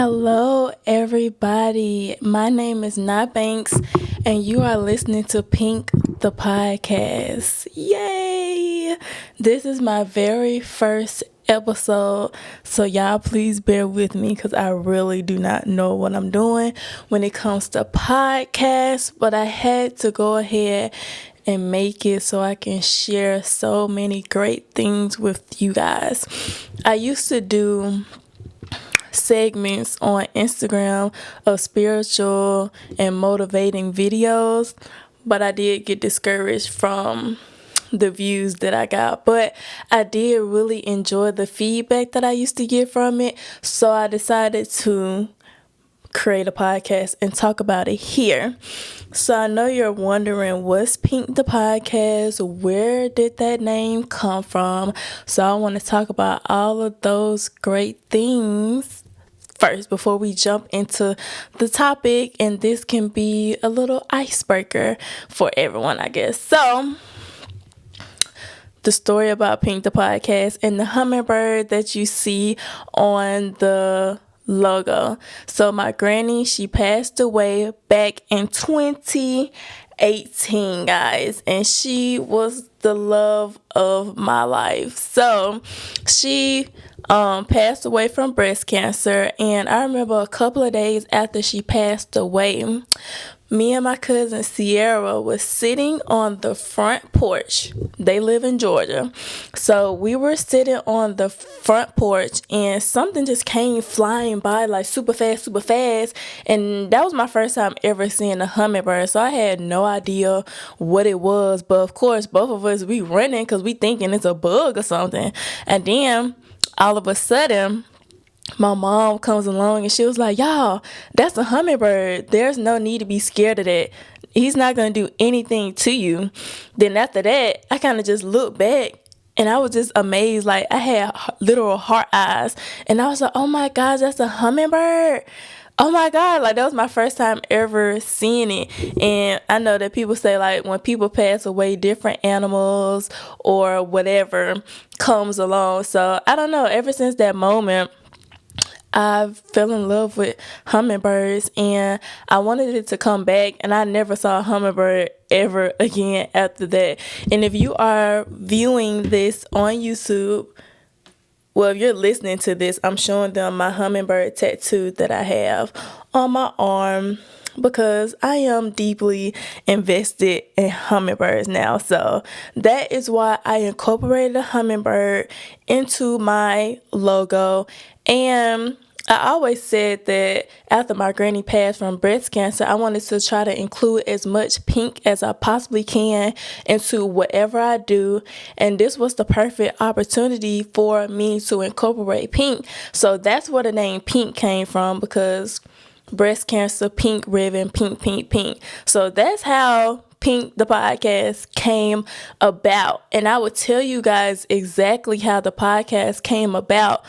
Hello, everybody. My name is Not Banks, and you are listening to Pink the Podcast. Yay! This is my very first episode, so y'all please bear with me because I really do not know what I'm doing when it comes to podcasts, but I had to go ahead and make it so I can share so many great things with you guys. I used to do segments on Instagram of spiritual and motivating videos, but I did get discouraged from the views that I got. But I did really enjoy the feedback that I used to get from it, so I decided to create a podcast and talk about it here. So I know you're wondering, what's Pink the Podcast? Where did that name come from? So I want to talk about all of those great things first before we jump into the topic, and this can be a little icebreaker for everyone, I guess. So the story about Pink the Podcast and the hummingbird that you see on the logo. So my granny, she passed away back in 2018, guys, and she was the love of my life. So she passed away from breast cancer, and I remember a couple of days after she passed away, me and my cousin Sierra was sitting on the front porch. They live in Georgia. So we were sitting on the front porch and something just came flying by like super fast. And that was my first time ever seeing a hummingbird. So I had no idea what it was. But of course, both of us, we running because we thinking it's a bug or something. And then all of a sudden, my mom comes along and she was like, y'all, that's a hummingbird. There's no need to be scared of that. He's not going to do anything to you. Then after that, I kind of just looked back and I was just amazed. Like, I had literal heart eyes. And I was like, oh my gosh, that's a hummingbird. Oh my God, like that was my first time ever seeing it. And I know that people say like when people pass away, different animals or whatever comes along. So I don't know, ever since that moment, I fell in love with hummingbirds and I wanted it to come back, and I never saw a hummingbird ever again after that. And if you are viewing this on YouTube, well, if you're listening to this, I'm showing them my hummingbird tattoo that I have on my arm because I am deeply invested in hummingbirds now. So that is why I incorporated a hummingbird into my logo. And I always said that after my granny passed from breast cancer, I wanted to try to include as much pink as I possibly can into whatever I do. And this was the perfect opportunity for me to incorporate pink. So that's where the name Pink came from, because breast cancer, pink ribbon, pink. So that's how Pink the Podcast came about. And I will tell you guys exactly how the podcast came about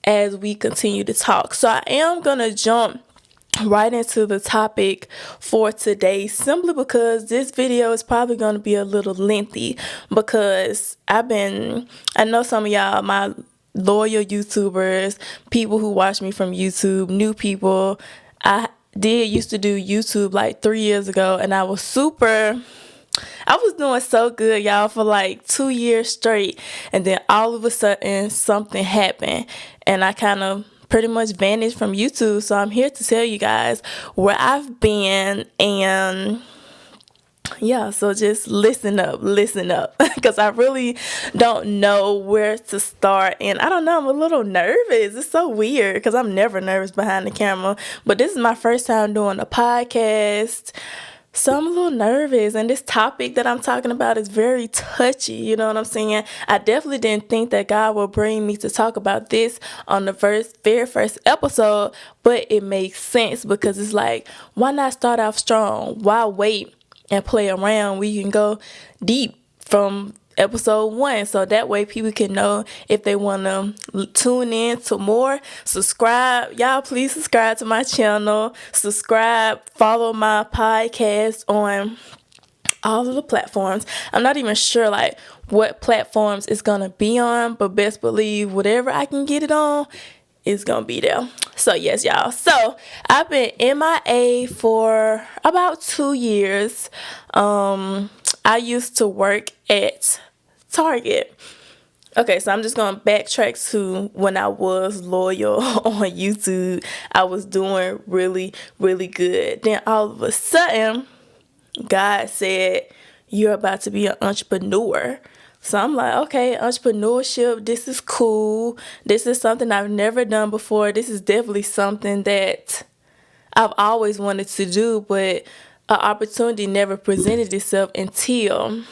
as we continue to talk. So I am going to jump right into the topic for today, simply because this video is probably going to be a little lengthy, because I know some of y'all, my loyal YouTubers, people who watch me from YouTube, new people. I used to do YouTube like 3 years ago, and I was doing so good, y'all, for like 2 years straight. And then all of a sudden something happened and I kind of pretty much vanished from YouTube. So I'm here to tell you guys where I've been, and yeah, so just listen up, because I really don't know where to start. And I don't know, I'm a little nervous. It's so weird because I'm never nervous behind the camera, but this is my first time doing a podcast. So I'm a little nervous, and this topic that I'm talking about is very touchy, you know what I'm saying? I definitely didn't think that God would bring me to talk about this on the very first episode, but it makes sense because it's like, why not start off strong? Why wait and play around? We can go deep from episode 1, so that way people can know if they want to tune in to more. Subscribe, y'all, please subscribe to my channel, follow my podcast on all of the platforms. I'm not even sure like what platforms it's gonna be on, but best believe whatever I can get it on, is gonna be there. So yes, y'all. So I've been MIA for about 2 years. I used to work at Target. Okay, so I'm just gonna backtrack to when I was loyal on YouTube. I was doing really, really good. Then all of a sudden, God said, "You're about to be an entrepreneur." So I'm like, okay, entrepreneurship, this is cool. This is something I've never done before. This is definitely something that I've always wanted to do, but an opportunity never presented itself until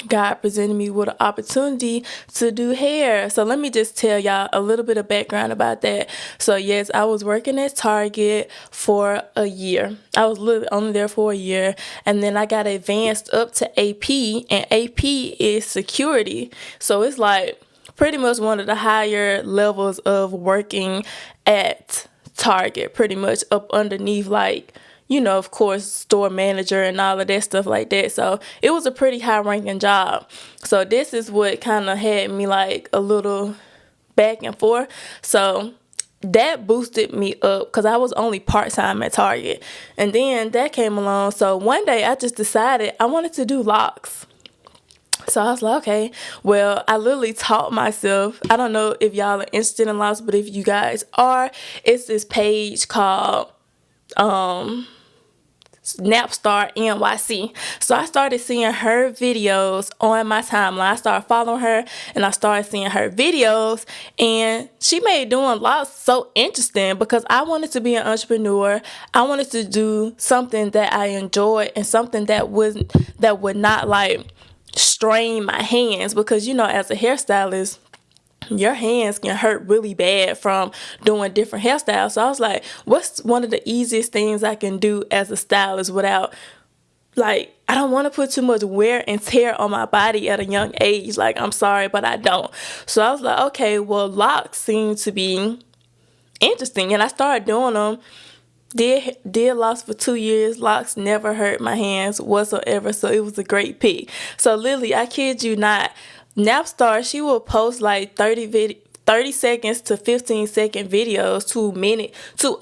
God presented me with an opportunity to do hair. So let me just tell y'all a little bit of background about that. So yes, I was working at Target for a year. I was literally only there for a year. And then I got advanced up to AP, and AP is security. So it's like pretty much one of the higher levels of working at Target, pretty much up underneath, like, of course, store manager and all of that stuff like that. So it was a pretty high ranking job. So this is what kind of had me like a little back and forth. So that boosted me up because I was only part-time at Target. And then that came along. So one day I just decided I wanted to do locks. So I was like, okay, well, I literally taught myself. I don't know if y'all are interested in locks, but if you guys are, it's this page called Snapstar NYC. So I started seeing her videos on my timeline. I started following her and I started seeing her videos, and she made doing locks so interesting because I wanted to be an entrepreneur. I wanted to do something that I enjoyed and something that would not like strain my hands, because as a hairstylist, your hands can hurt really bad from doing different hairstyles. So I was like, what's one of the easiest things I can do as a stylist without, like, I don't want to put too much wear and tear on my body at a young age. Like, I'm sorry, but I don't. So I was like, okay, well, locks seem to be interesting. And I started doing them. Did locks for 2 years. Locks never hurt my hands whatsoever. So it was a great pick. So Lily, I kid you not, Napstar, she will post like 30 seconds to 15-second videos to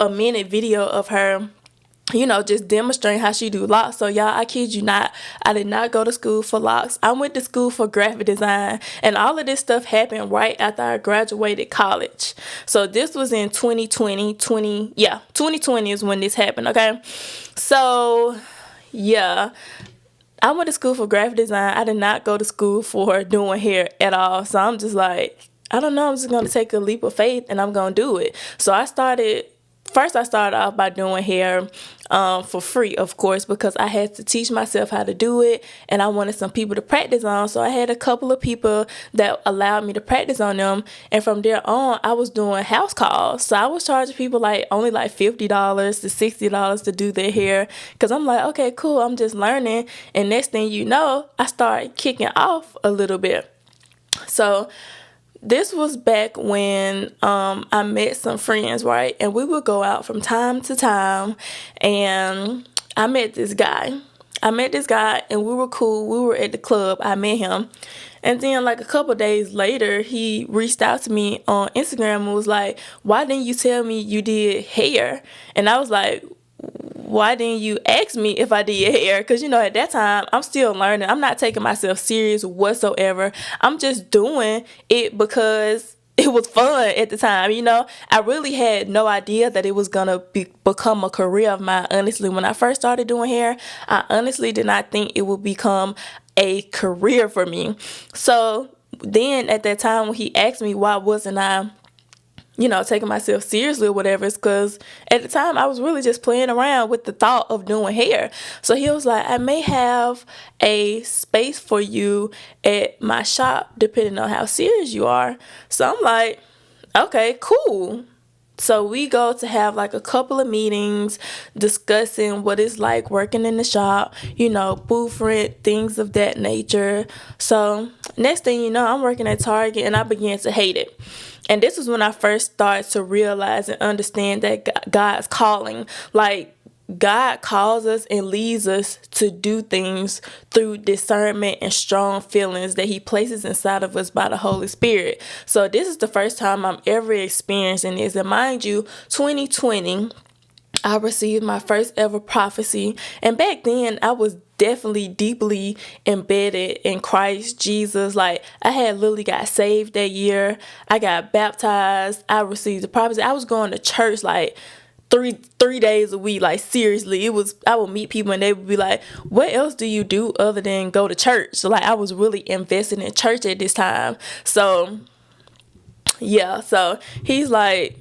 a minute video of her, just demonstrating how she do locks. So y'all, I kid you not, I did not go to school for locks. I went to school for graphic design, and all of this stuff happened right after I graduated college. So this was in 2020 is when this happened, okay? So yeah, I went to school for graphic design. I did not go to school for doing hair at all. So I'm just like, I don't know, I'm just going to take a leap of faith and I'm going to do it. So I started off by doing hair for free, of course, because I had to teach myself how to do it, and I wanted some people to practice on. So I had a couple of people that allowed me to practice on them, and from there on, I was doing house calls. So I was charging people only $50 to $60 to do their hair, because I'm like, okay, cool, I'm just learning, and next thing you know, I started kicking off a little bit. So this was back when I met some friends, right? And we would go out from time to time, and I met this guy, and we were cool. We were at the club. I met him. And then like a couple days later, he reached out to me on Instagram and was like, why didn't you tell me you did hair? And I was like, why didn't you ask me if I did hair? Because, at that time, I'm still learning. I'm not taking myself serious whatsoever. I'm just doing it because it was fun at the time, I really had no idea that it was going to become a career of mine, honestly. When I first started doing hair, I honestly did not think it would become a career for me. So then at that time when he asked me why wasn't I taking myself seriously or whatever, it's because at the time I was really just playing around with the thought of doing hair. So he was like, I may have a space for you at my shop depending on how serious you are. So I'm like, okay, cool. So we go to have like a couple of meetings discussing what it's like working in the shop, booth rent, things of that nature. So next thing you know, I'm working at Target and I began to hate it. And this was when I first started to realize and understand that God's calling. Like, God calls us and leads us to do things through discernment and strong feelings that he places inside of us by the Holy Spirit. So this is the first time I'm ever experiencing this. And mind you, 2020, I received my first ever prophecy. And back then, I was definitely deeply embedded in Christ Jesus. Like, I had literally got saved that year. I got baptized. I received the prophecy. I was going to church like three days a week. Like, seriously, I would meet people and they would be like, what else do you do other than go to church? So like, I was really invested in church at this time. So yeah, so he's like,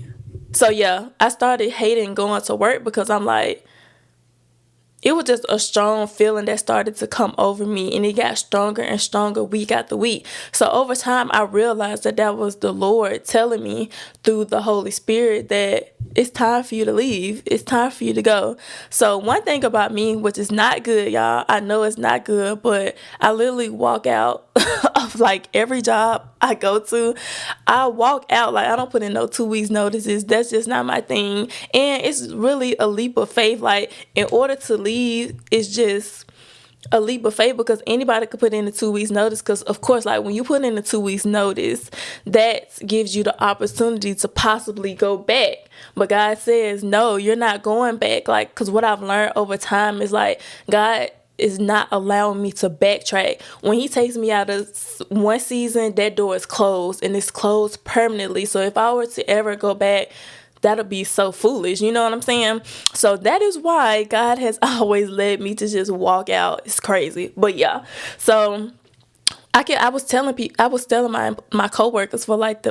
so yeah, I started hating going to work because I'm like, it was just a strong feeling that started to come over me, and it got stronger and stronger week after week. So over time, I realized that was the Lord telling me through the Holy Spirit that it's time for you to leave. It's time for you to go. So one thing about me, which is not good, y'all, I know it's not good, but I literally walk out of like every job I go to. I walk out, like I don't put in no 2 weeks notices. That's just not my thing. And it's really a leap of faith. Like, in order to leave, it's just a leap of faith because anybody could put in a 2 weeks notice. Because of course, like when you put in a 2 weeks notice, that gives you the opportunity to possibly go back. But God says, no, you're not going back. Like, because what I've learned over time is like, God is not allowing me to backtrack. When he takes me out of one season, that door is closed, and it's closed permanently. So if I were to ever go back, that'll be so foolish. You know what I'm saying? So that is why God has always led me to just walk out. It's crazy. But yeah. So I was telling my coworkers for like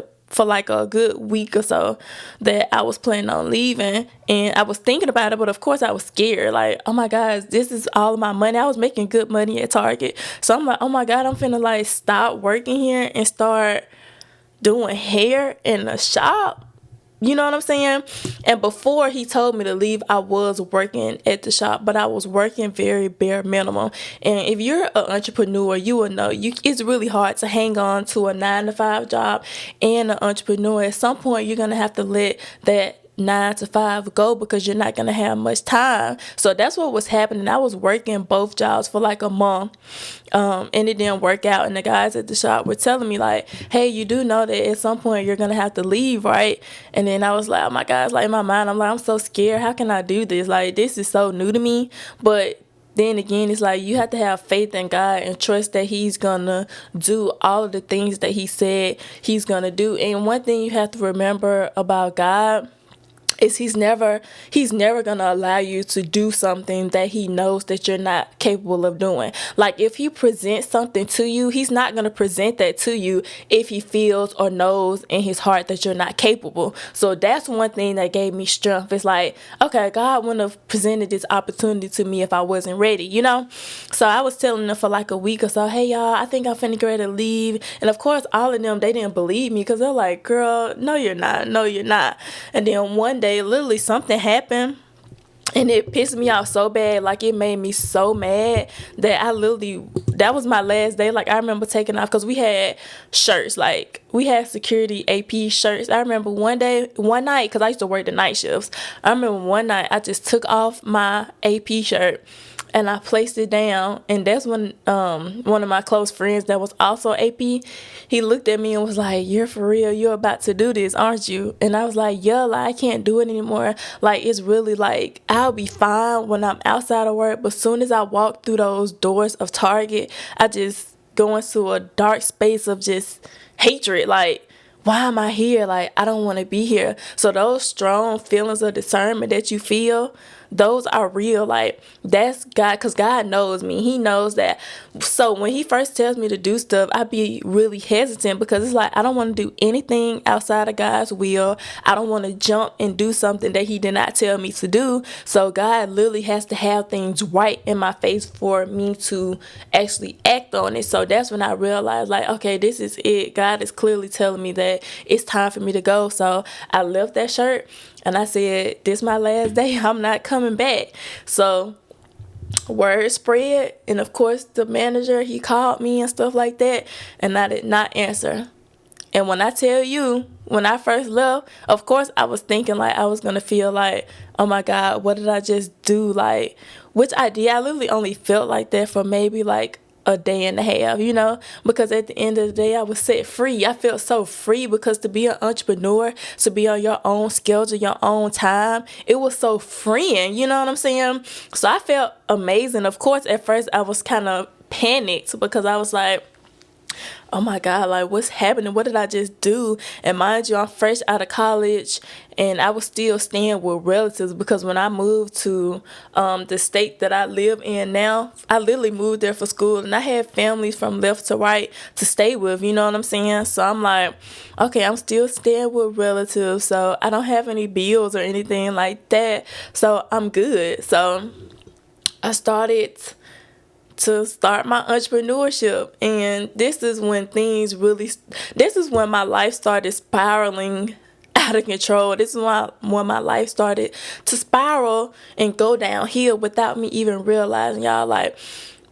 a good week or so that I was planning on leaving, and I was thinking about it, but of course I was scared. Like, oh my God, this is all of my money. I was making good money at Target. So I'm like, oh my God, I'm finna like stop working here and start doing hair in the shop. You know what I'm saying? And before he told me to leave, I was working at the shop, but I was working very bare minimum. And if you're an entrepreneur, you will know it's really hard to hang on to a 9-to-5 job and an entrepreneur. At some point, you're going to have to let that 9 to 5 go because you're not going to have much time. So that's what was happening. I was working both jobs for like a month, and it didn't work out. And the guys at the shop were telling me like, hey, you do know that at some point you're going to have to leave, right? And then I was like, oh my God, like in my mind, I'm like, I'm so scared. How can I do this? Like, this is so new to me. But then again, it's like you have to have faith in God and trust that he's going to do all of the things that he said he's going to do. And one thing you have to remember about God is he's never going to allow you to do something that he knows that you're not capable of doing. Like, if he presents something to you, he's not going to present that to you if he feels or knows in his heart that you're not capable. So that's one thing that gave me strength. It's like, okay, God wouldn't have presented this opportunity to me if I wasn't ready, you know? So I was telling them for like a week or so, hey y'all, I think I'm finna get ready to leave. And of course, all of them, they didn't believe me because they're like, girl, no you're not. And then one day, literally something happened and it pissed me off so bad. Like, it made me so mad that that was my last day. Like, I remember taking off because we had shirts, like we had security AP shirts. I remember one night, because I used to work the night shifts, I remember one night I just took off my AP shirt and I placed it down, and that's when one of my close friends that was also AP, he looked at me and was like, you're for real, you're about to do this, aren't you? And I was like, yeah, like, I can't do it anymore. Like, it's really like, I'll be fine when I'm outside of work, but soon as I walk through those doors of Target, I just go into a dark space of just hatred. Like, why am I here? Like, I don't want to be here. So those strong feelings of discernment that you feel, those are real. Like, that's God, because God knows me. He knows that. So when he first tells me to do stuff, I be really hesitant because it's like, I don't want to do anything outside of God's will. I don't want to jump and do something that he did not tell me to do. So God literally has to have things right in my face for me to actually act on it. So that's when I realized, like, okay, this is it. God is clearly telling me that it's time for me to go. So I left that shirt and I said, this is my last day. I'm not coming back. So word spread, and of course the manager, he called me and stuff like that, and I did not answer. And when I tell you, when I first left, of course I was thinking like I was gonna feel like, oh my God, what did I just do? Like, which I did. I literally only felt like that for maybe like a day and a half, because at the end of the day I was set free. I felt so free because to be an entrepreneur, to be on your own schedule, your own time, it was so freeing, you know what I'm saying? So I felt amazing. Of course, at first I was kind of panicked because I was like, oh my God, like what's happening? What did I just do? And mind you, I'm fresh out of college and I was still staying with relatives because when I moved to the state that I live in now, I literally moved there for school and I had families from left to right to stay with, you know what I'm saying? So I'm like, okay, I'm still staying with relatives, so I don't have any bills or anything like that, so I'm good. So I started to start my entrepreneurship, and this is when my life started spiraling out of control. This is when my life started to spiral and go downhill without me even realizing, y'all. Like,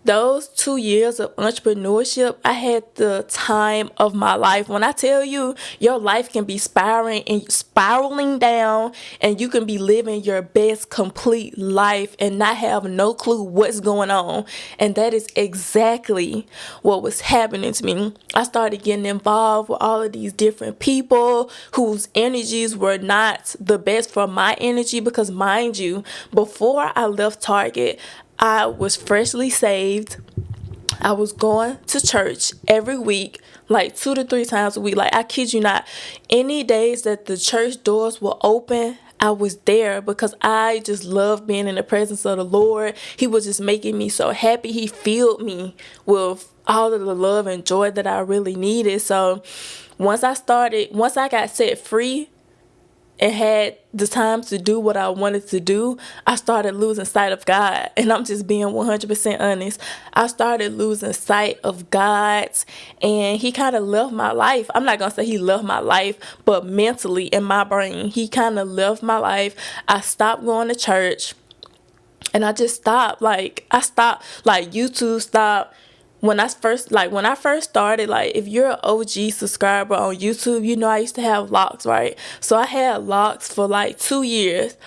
those 2 years of entrepreneurship, I had the time of my life. When I tell you, your life can be spiraling down, and you can be living your best complete life and not have no clue what's going on. And that is exactly what was happening to me. I started getting involved with all of these different people whose energies were not the best for my energy, because mind you, before I left Target, I was freshly saved. I was going to church every week, like 2 to 3 times a week. Like, I kid you not, any days that the church doors were open, I was there because I just loved being in the presence of the Lord. He was just making me so happy. He filled me with all of the love and joy that I really needed. So once I got set free and had the time to do what I wanted to do, I started losing sight of God. And I'm just being 100% honest. I started losing sight of God, and he kind of left my life. I'm not going to say he left my life, but mentally in my brain, he kind of left my life. I stopped going to church, and I just stopped. Like, YouTube stopped. When I first started, like, if you're an OG subscriber on YouTube, I used to have locks, right? So I had locks for like 2 years.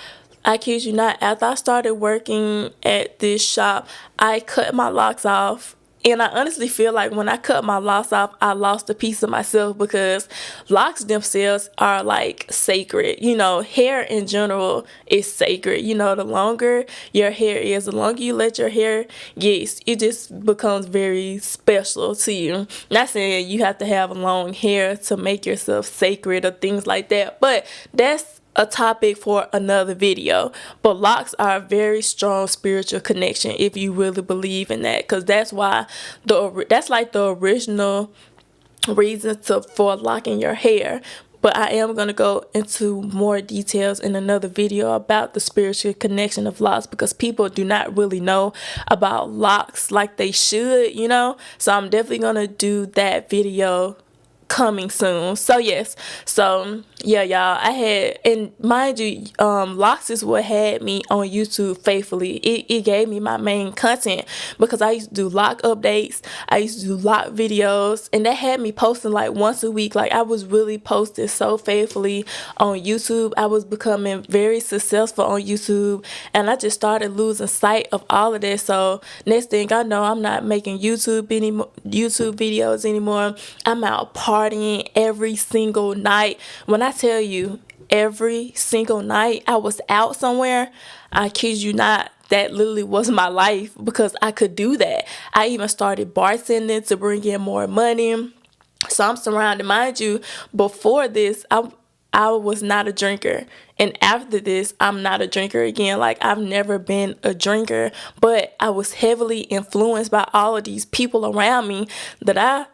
I kid you not, after I started working at this shop, I cut my locks off. And I honestly feel like when I cut my locks off, I lost a piece of myself, because locks themselves are like sacred. Hair in general is sacred. The longer your hair is, the longer you let your hair get, it just becomes very special to you. Not saying you have to have long hair to make yourself sacred or things like that, but that's a topic for another video. But locks are a very strong spiritual connection if you really believe in that, because that's like the original reason for locking your hair. But I am going to go into more details in another video about the spiritual connection of locks, because people do not really know about locks like they should, so I'm definitely going to do that video coming soon. So yes, yeah, y'all, and mind you, locks is what had me on YouTube faithfully. It gave me my main content, because I used to do lock updates, I used to do lock videos, and that had me posting like once a week. Like, I was really posting so faithfully on YouTube. I was becoming very successful on YouTube, and I just started losing sight of all of that. So next thing I know, I'm not making YouTube videos anymore. I'm out partying every single night. When I tell you, every single night I was out somewhere, I kid you not, that literally was my life, because I could do that. I even started bartending to bring in more money. So I'm surrounded. Mind you, before this, I was not a drinker. And after this, I'm not a drinker again. Like, I've never been a drinker, but I was heavily influenced by all of these people around me that I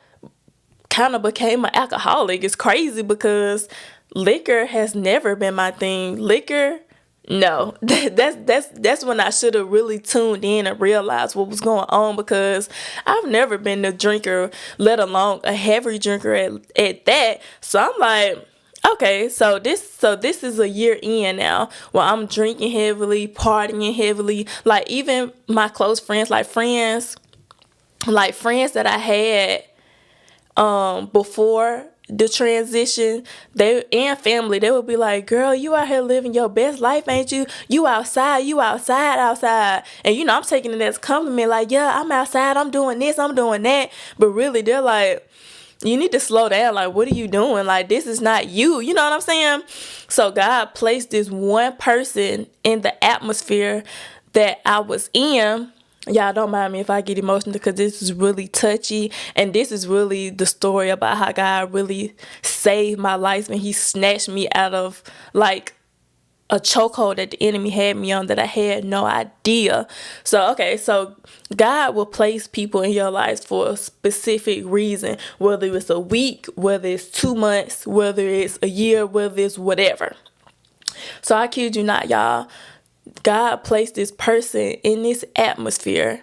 kind of became an alcoholic. It's crazy, because liquor has never been my thing. Liquor, no. That's when I should have really tuned in and realized what was going on, because I've never been a drinker, let alone a heavy drinker at that. So I'm like, okay, so this is a year in now where I'm drinking heavily, partying heavily. Like, even my close friends, friends that I had before the transition, they and family, they would be like, girl, you out here living your best life, ain't you? You outside. And I'm taking it as a compliment, like, yeah, I'm outside, I'm doing this, I'm doing that. But really, they're like, you need to slow down. Like, what are you doing? Like, this is not you. You know what I'm saying? So God placed this one person in the atmosphere that I was in. Y'all don't mind me if I get emotional, because this is really touchy. And this is really the story about how God really saved my life, and he snatched me out of like a chokehold that the enemy had me on that I had no idea. So God will place people in your life for a specific reason, whether it's a week, whether it's 2 months, whether it's a year, whether it's whatever. So I kid you not, y'all. God placed this person in this atmosphere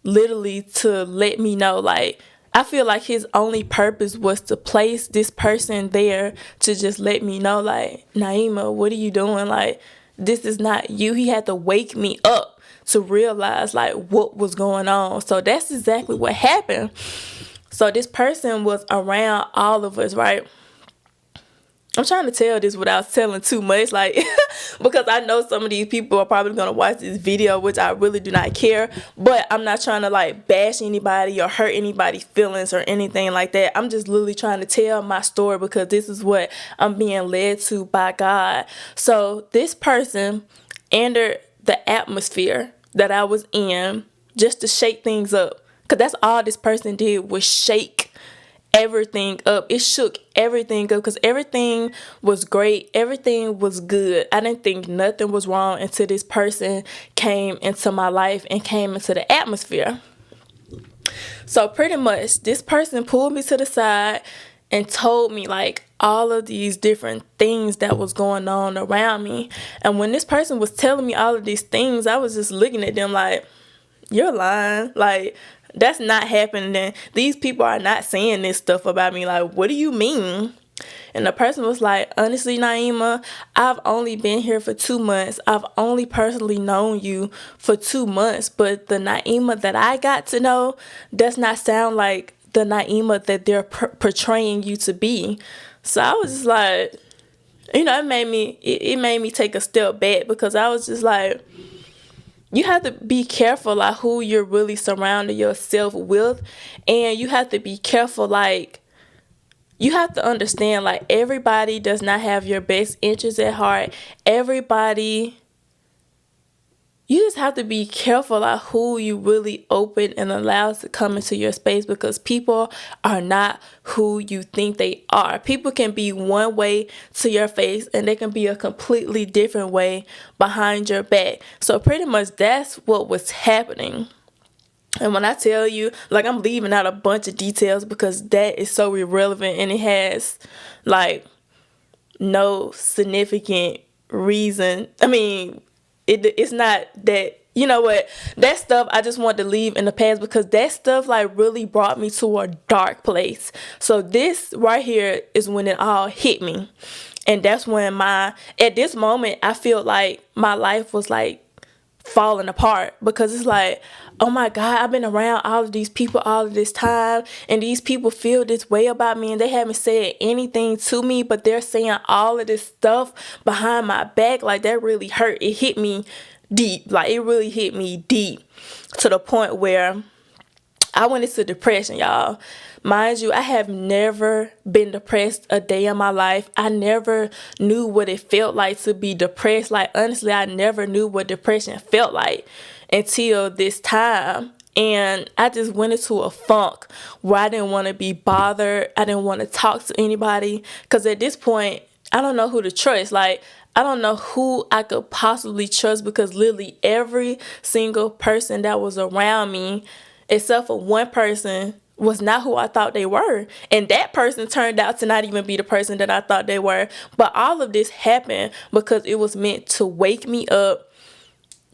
literally to let me know, like, I feel like his only purpose was to place this person there to just let me know, like, Naima, what are you doing? Like, this is not you. He had to wake me up to realize, like, what was going on. So that's exactly what happened. So this person was around all of us, right? I'm trying to tell this without telling too much, like, because I know some of these people are probably going to watch this video, which I really do not care, but I'm not trying to, like, bash anybody or hurt anybody's feelings or anything like that. I'm just literally trying to tell my story, because this is what I'm being led to by God. So this person entered the atmosphere that I was in just to shake things up, because that's all this person did was shake everything up. It shook everything up, because everything was great, everything was good. I didn't think nothing was wrong until this person came into my life and came into the atmosphere. So pretty much this person pulled me to the side and told me, like, all of these different things that was going on around me. And when this person was telling me all of these things, I was just looking at them like, you're lying. Like, that's not happening. These people are not saying this stuff about me. Like, what do you mean? And the person was like, honestly, Naima, I've only been here for 2 months. I've only personally known you for 2 months. But the Naima that I got to know does not sound like the Naima that they're portraying you to be. So I was just like, it made me take a step back, because I was just like, you have to be careful, like, who you're really surrounding yourself with. And you have to be careful, like, you have to understand, like, everybody does not have your best interests at heart. You just have to be careful, like, who you really open and allow to come into your space, because people are not who you think they are. People can be one way to your face, and they can be a completely different way behind your back. So pretty much that's what was happening. And when I tell you, like, I'm leaving out a bunch of details because that is so irrelevant, and it has, like, no significant reason. I mean, it's not that, you know what, that stuff I just want to leave in the past, because that stuff, like, really brought me to a dark place. So this right here is when it all hit me. And that's when at this moment, I feel like my life was, like, falling apart, because it's like, oh my God, I've been around all of these people all of this time, and these people feel this way about me, and they haven't said anything to me, but they're saying all of this stuff behind my back. Like, that really hurt. It hit me deep. Like, it really hit me deep, to the point where I went into depression, y'all. Mind you, I have never been depressed a day in my life. I never knew what it felt like to be depressed. Like, honestly, I never knew what depression felt like until this time. And I just went into a funk where I didn't want to be bothered. I didn't want to talk to anybody, because at this point, I don't know who to trust. Like, I don't know who I could possibly trust, because literally every single person that was around me, except for one person, was not who I thought they were. And that person turned out to not even be the person that I thought they were. But all of this happened because it was meant to wake me up.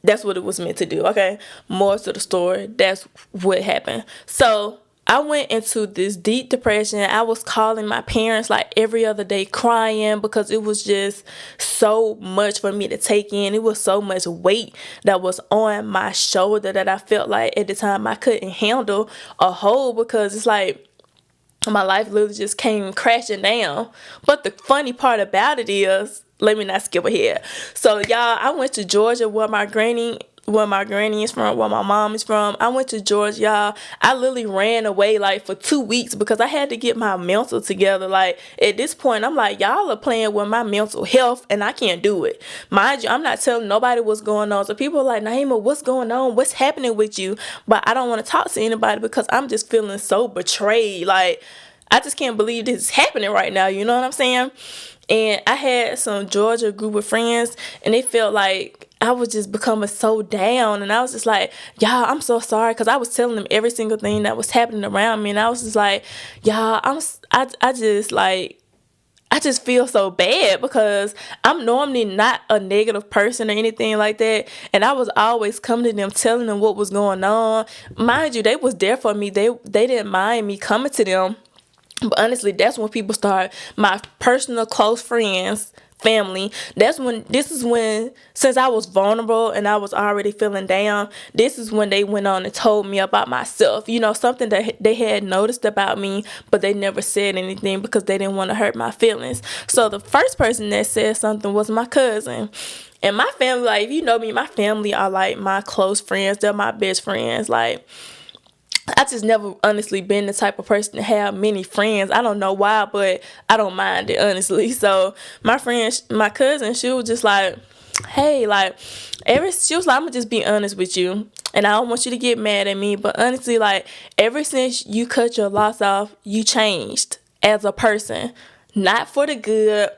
That's what it was meant to do, okay? More to the story, that's what happened. So I went into this deep depression. I was calling my parents like every other day, crying, because it was just so much for me to take in. It was so much weight that was on my shoulder that I felt like at the time I couldn't handle a whole, because it's like, my life literally just came crashing down. But the funny part about it is, let me not skip ahead. So y'all, I went to Georgia where my granny is from, where my mom is from. I went to Georgia, y'all. I literally ran away like for 2 weeks because I had to get my mental together. Like at this point, I'm like, y'all are playing with my mental health and I can't do it. Mind you, I'm not telling nobody what's going on. So people are like, Naima, what's going on? What's happening with you? But I don't want to talk to anybody because I'm just feeling so betrayed. Like, I just can't believe this is happening right now. You know what I'm saying? And I had some Georgia group of friends, and they felt like I was just becoming so down. And I was just like, y'all, I'm so sorry. Because I was telling them every single thing that was happening around me. And I was just like, y'all, I just feel so bad because I'm normally not a negative person or anything like that. And I was always coming to them, telling them what was going on. Mind you, they was there for me. They didn't mind me coming to them. But honestly, that's when people start, my personal close friends, family, this is when, since I was vulnerable and I was already feeling down, this is when they went on and told me about myself. You know, something that they had noticed about me, but they never said anything because they didn't want to hurt my feelings. So the first person that said something was my cousin. And my family, like, if you know me, my family are like my close friends. They're my best friends. Like, I just never honestly been the type of person to have many friends. I don't know why, but I don't mind it, honestly. So my cousin, she was just like, hey, like, she was like, I'm gonna just be honest with you. And I don't want you to get mad at me, but honestly, like, ever since you cut your locks off, you changed as a person. Not for the good,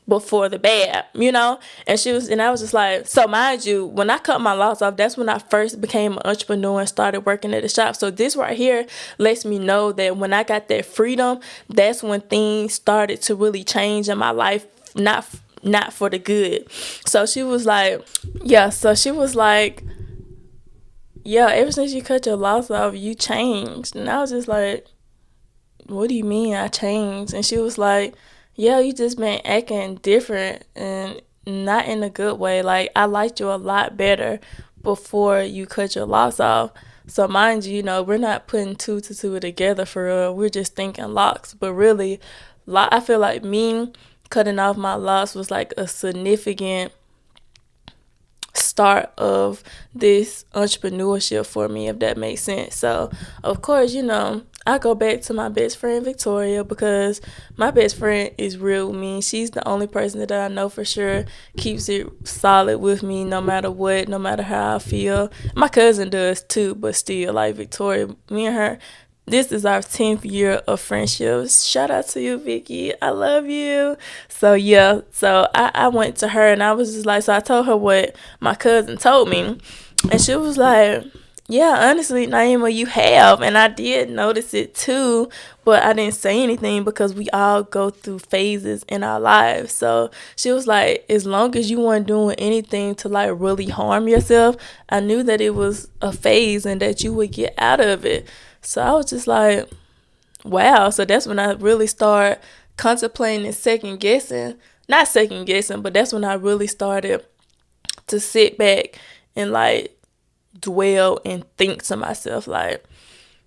but for the bad, you know? And I was just like, so mind you, when I cut my locks off, that's when I first became an entrepreneur and started working at the shop. So this right here lets me know that when I got that freedom, that's when things started to really change in my life, not for the good. So she was like, yeah, ever since you cut your locks off, you changed. And I was just like, what do you mean I changed? And she was like, yeah, you just been acting different and not in a good way. Like, I liked you a lot better before you cut your locks off. So mind you, we're not putting two to two together for real. We're just thinking locks. But really, I feel like me cutting off my locks was like a significant start of this entrepreneurship for me, if that makes sense. So of course, I go back to my best friend Victoria because my best friend is real with me. She's the only person that I know for sure keeps it solid with me no matter what, no matter how I feel. My cousin does too, but still, like Victoria, me and her, this is our 10th year of friendship. Shout out to you, Vicky. I love you. So, yeah. So, I went to her and I was just like, so I told her what my cousin told me. And she was like, yeah, honestly, Naima, you have. And I did notice it too. But I didn't say anything because we all go through phases in our lives. So, she was like, as long as you weren't doing anything to like really harm yourself, I knew that it was a phase and that you would get out of it. So I was just like, wow. So that's when I really started contemplating and second guessing. Not second guessing, but that's when I really started to sit back and like dwell and think to myself, like,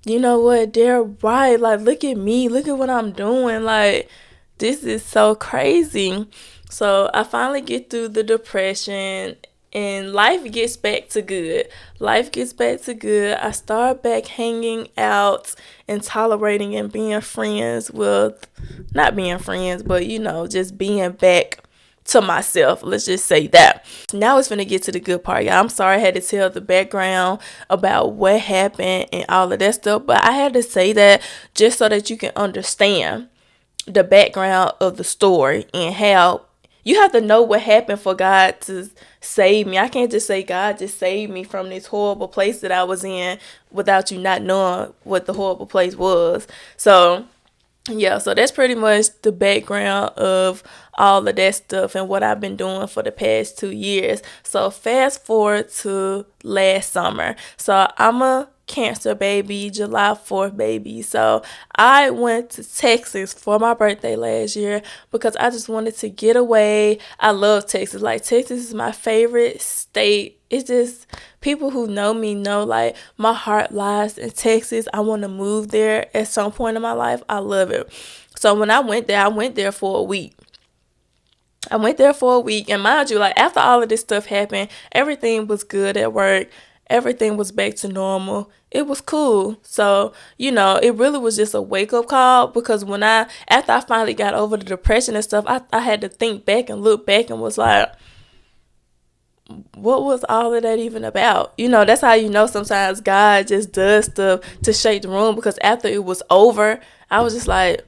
you know what, they're right. Like, look at me. Look at what I'm doing. Like, this is so crazy. So I finally get through the depression and life gets back to good. Life gets back to good. I start back hanging out and tolerating and being friends with, not being friends, but just being back to myself. Let's just say that. Now it's gonna get to the good part, y'all. I'm sorry I had to tell the background about what happened and all of that stuff, but I had to say that just so that you can understand the background of the story and how you have to know what happened for God to save me. I can't just say God just saved me from this horrible place that I was in without you not knowing what the horrible place was. So yeah, so that's pretty much the background of all of that stuff and what I've been doing for the past 2 years. So fast forward to last summer. So I'm a Cancer baby, July 4th baby. So I went to Texas for my birthday last year because I just wanted to get away. I love Texas. Like, Texas is my favorite state it's just people who know me know like my heart lies in Texas. I want to move there at some point in my life. I love it. So when I went there for a week. I went there for a week, and mind you, like after all of this stuff happened, everything was good at work. Everything was back to normal. It was cool. So, it really was just a wake up call because after I finally got over the depression and stuff, I had to think back and look back and was like, what was all of that even about? That's how sometimes God just does stuff to shake the room because after it was over, I was just like,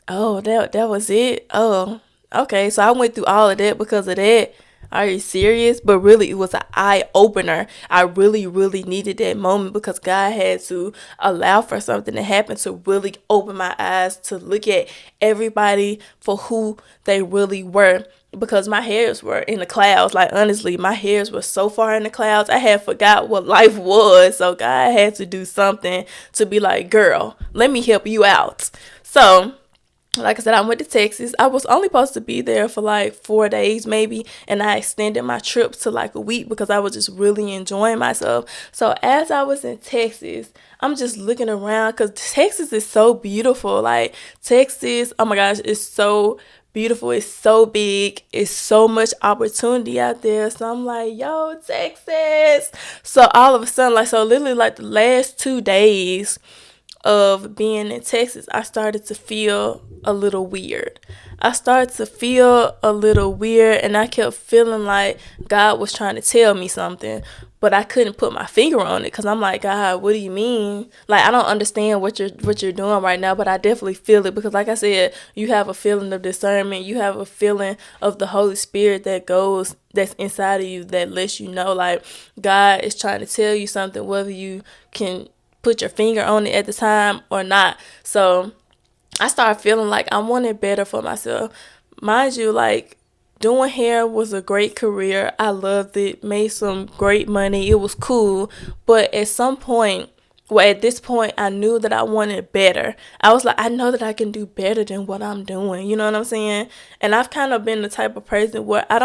oh, that was it? Oh, okay. So I went through all of that because of that. Are you serious? But really, it was an eye opener. I really, really needed that moment because God had to allow for something to happen to really open my eyes to look at everybody for who they really were. Because my hairs were in the clouds. Like, honestly, my hairs were so far in the clouds. I had forgot what life was. So God had to do something to be like, girl, let me help you out. So, like I said, I went to Texas. I was only supposed to be there for like 4 days maybe, and I extended my trip to like a week because I was just really enjoying myself. So as I was in Texas, I'm just looking around because Texas is so beautiful. Like Texas, oh my gosh, it's so beautiful. It's so big. It's so much opportunity out there. So I'm like, yo, Texas. So all of a sudden, literally like the last 2 days of being in Texas, I started to feel a little weird. And I kept feeling like God was trying to tell me something, but I couldn't put my finger on it because I'm like, God, what do you mean? Like, I don't understand what you're doing right now, but I definitely feel it because, like I said, you have a feeling of discernment. You have a feeling of the Holy Spirit that's inside of you that lets you know, like, God is trying to tell you something, whether you can put your finger on it at the time or not. So I started feeling like I wanted better for myself. Mind you, like doing hair was a great career. I loved it, made some great money. It was cool. But at this point, I knew that I wanted better. I was like, I know that I can do better than what I'm doing. You know what I'm saying? And I've kind of been the type of person where I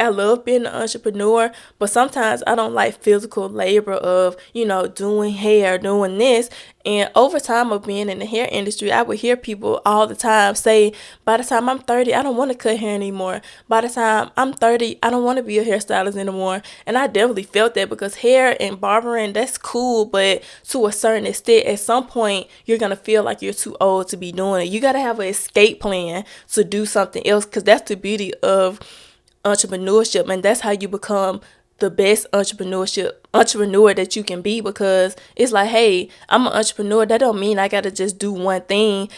love being an entrepreneur, but sometimes I don't like physical labor of, doing hair, doing this. And over time of being in the hair industry, I would hear people all the time say, by the time I'm 30, I don't want to cut hair anymore. By the time I'm 30, I don't want to be a hairstylist anymore. And I definitely felt that because hair and barbering, that's cool. But to a certain extent, at some point, you're going to feel like you're too old to be doing it. You got to have an escape plan to do something else because that's the beauty of entrepreneurship. And that's how you become the best entrepreneur that you can be, because it's like, hey, I'm an entrepreneur. That don't mean I gotta just do one thing.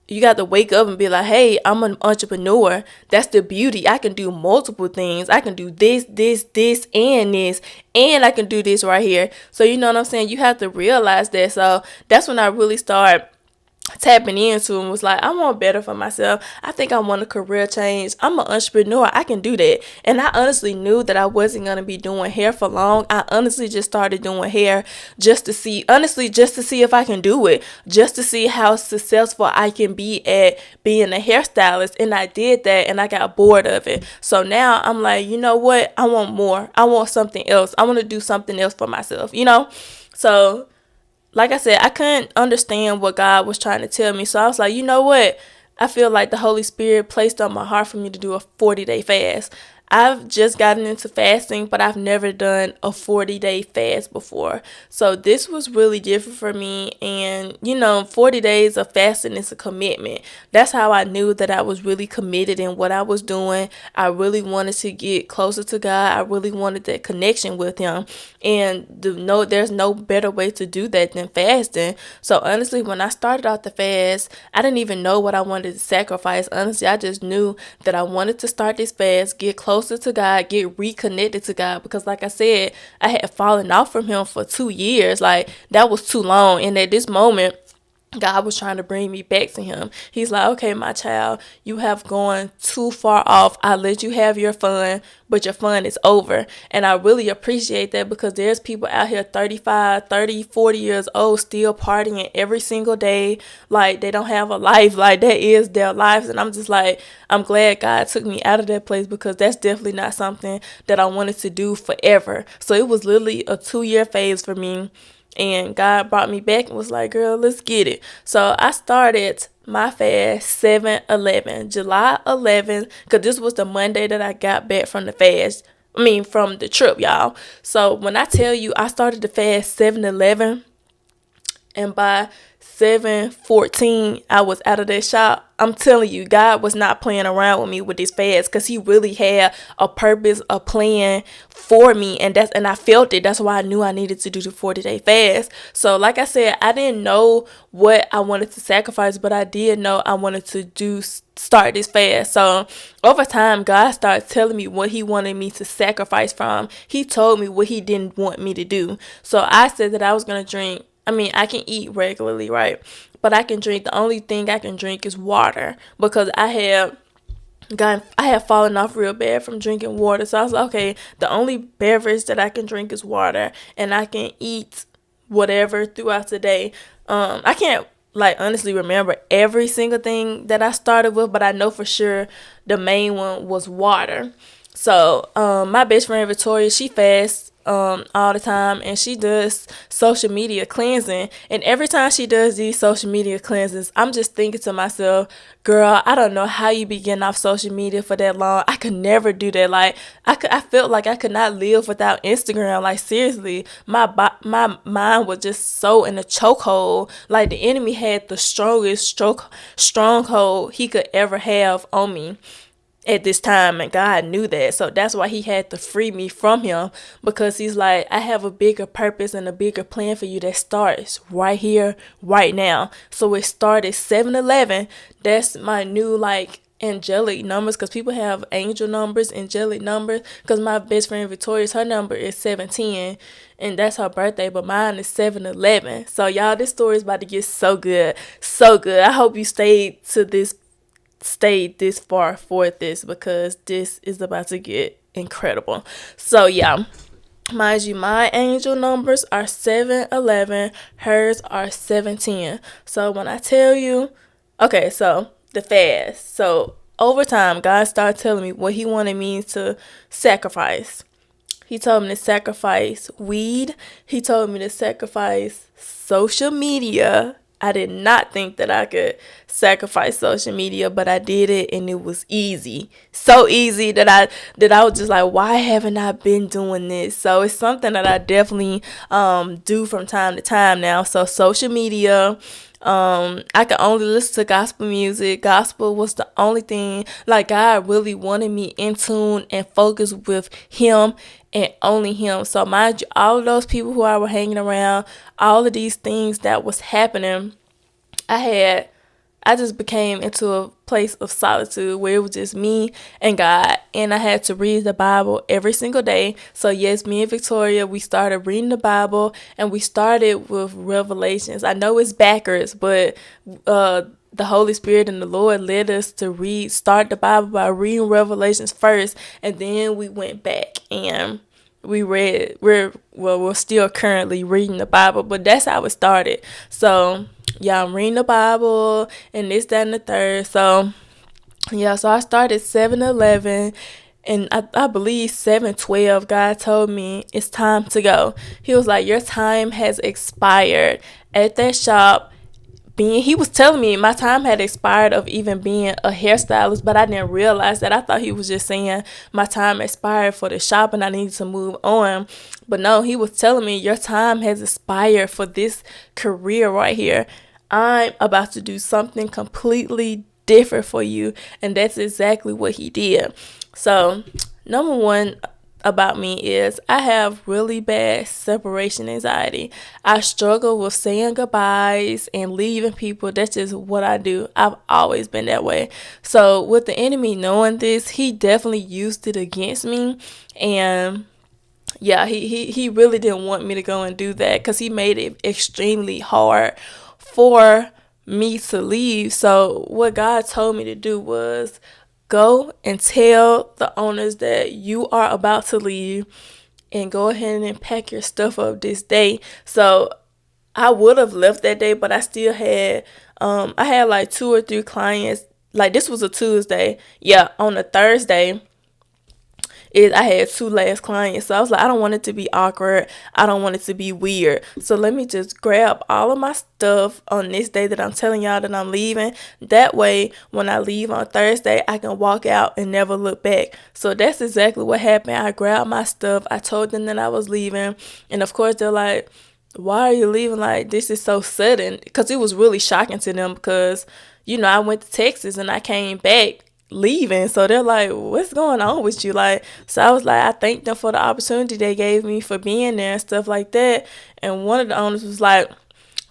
You got to wake up and be like, hey, I'm an entrepreneur. That's the beauty. I can do multiple things. I can do this, and I can do this right here. So you know what I'm saying? You have to realize that. So that's when I really started tapping into and was like, I want better for myself. I think I want a career change. I'm an entrepreneur. I can do that. And I honestly knew that I wasn't going to be doing hair for long. I honestly just started doing hair just to see if I can do it, just to see how successful I can be at being a hairstylist. And I did that and I got bored of it. So now I'm like, you know what? I want more. I want something else. I want to do something else for myself, So like I said, I couldn't understand what God was trying to tell me. So I was like, you know what? I feel like the Holy Spirit placed on my heart for me to do a 40-day fast. I've just gotten into fasting, but I've never done a 40-day fast before. So this was really different for me. And, 40 days of fasting is a commitment. That's how I knew that I was really committed in what I was doing. I really wanted to get closer to God. I really wanted that connection with Him. And there's no better way to do that than fasting. So honestly, when I started out the fast, I didn't even know what I wanted to sacrifice. Honestly, I just knew that I wanted to start this fast, get closer to God, get reconnected to God, because like I said, I had fallen off from Him for 2 years. Like, that was too long. And at this moment, God was trying to bring me back to him. He's like, okay, my child, you have gone too far off. I let you have your fun, but your fun is over. And I really appreciate that, because there's people out here 35, 30, 40 years old still partying every single day. Like, they don't have a life. Like, that is their lives. And I'm just like, I'm glad God took me out of that place, because that's definitely not something that I wanted to do forever. So it was literally a 2-year phase for me. And God brought me back and was like, girl, let's get it. So I started my fast 7/11, July 11th, because this was the Monday that I got back from the fast. From the trip, y'all. So when I tell you I started the fast 7/11, and by 7/14 I was out of that shop, I'm telling you, God was not playing around with me with this fast, because he really had a purpose, a plan for me, and I felt it. That's why I knew I needed to do the 40-day fast. So like I said, I didn't know what I wanted to sacrifice, but I did know I wanted to start this fast. So over time, God started telling me what he wanted me to sacrifice from. He told me what he didn't want me to do. So I said that I was going to drink. I can eat regularly, right? But I can drink. The only thing I can drink is water, because I have fallen off real bad from drinking water. So I was like, okay, the only beverage that I can drink is water, and I can eat whatever throughout the day. I can't honestly remember every single thing that I started with, but I know for sure the main one was water. So my best friend Victoria, she fasts all the time, and she does social media cleansing. And every time she does these social media cleanses, I'm just thinking to myself, girl, I don't know how you be getting off social media for that long. I could never do that. Like, I felt like I could not live without Instagram. Like, seriously, my mind was just so in a chokehold. Like, the enemy had the strongest stronghold he could ever have on me at this time, and God knew that. So that's why he had to free me from him, because he's like, I have a bigger purpose and a bigger plan for you that starts right here, right now. So it started 7/11. That's my new angelic numbers, because people have angel numbers, angelic numbers, because my best friend Victoria's, her number is 710, and that's her birthday, but mine is 7/11. So y'all, this story is about to get so good, so good. I hope you stayed this far for this, because this is about to get incredible. So yeah, mind you, my angel numbers are 7/11, hers are 710. So when I tell you, okay, so the fast, so over time God started telling me what he wanted me to sacrifice. He told me to sacrifice weed. He told me to sacrifice social media. I did not think that I could sacrifice social media, but I did it, and it was easy. So easy that I was just like, why haven't I been doing this? So it's something that I definitely do from time to time now. So social media, I could only listen to gospel music. Gospel was the only thing, like, God really wanted me in tune and focused with him and only him. So mind you, all of those people who I were hanging around, all of these things that was happening, I just became into a place of solitude where it was just me and God, and I had to read the Bible every single day. So yes, me and Victoria, we started reading the Bible, and we started with Revelations. I know it's backwards, but the Holy Spirit and the Lord led us to start the Bible by reading Revelations first, and then we went back and we're still currently reading the Bible, but that's how it started. So yeah, I'm reading the Bible and this, that, and the third. So yeah, so I started 7/11, and I believe 7/12, God told me it's time to go. He was like, your time has expired at that shop. He was telling me my time had expired of even being a hairstylist, but I didn't realize that. I thought he was just saying my time expired for the shop and I needed to move on. But no, he was telling me your time has expired for this career right here. I'm about to do something completely different for you. And that's exactly what he did. So number one about me is I have really bad separation anxiety. I struggle with saying goodbyes and leaving people. That's just what I do. I've always been that way. So with the enemy knowing this, he definitely used it against me. And yeah, he really didn't want me to go and do that, because he made it extremely hard for me to leave. So what God told me to do was go and tell the owners that you are about to leave and go ahead and pack your stuff up this day. So I would have left that day, but I still had I had like 2 or 3 clients. Like this was a Tuesday. Yeah, on a Thursday I had 2 last clients. So I was like, I don't want it to be awkward. I don't want it to be weird. So let me just grab all of my stuff on this day that I'm telling y'all that I'm leaving. That way, when I leave on Thursday, I can walk out and never look back. So that's exactly what happened. I grabbed my stuff. I told them that I was leaving. And of course, they're like, why are you leaving? Like, this is so sudden. Because it was really shocking to them because, I went to Texas and I came back leaving. So they're like, what's going on with you? Like, so I was like, I thanked them for the opportunity they gave me for being there and stuff like that. And one of the owners was like,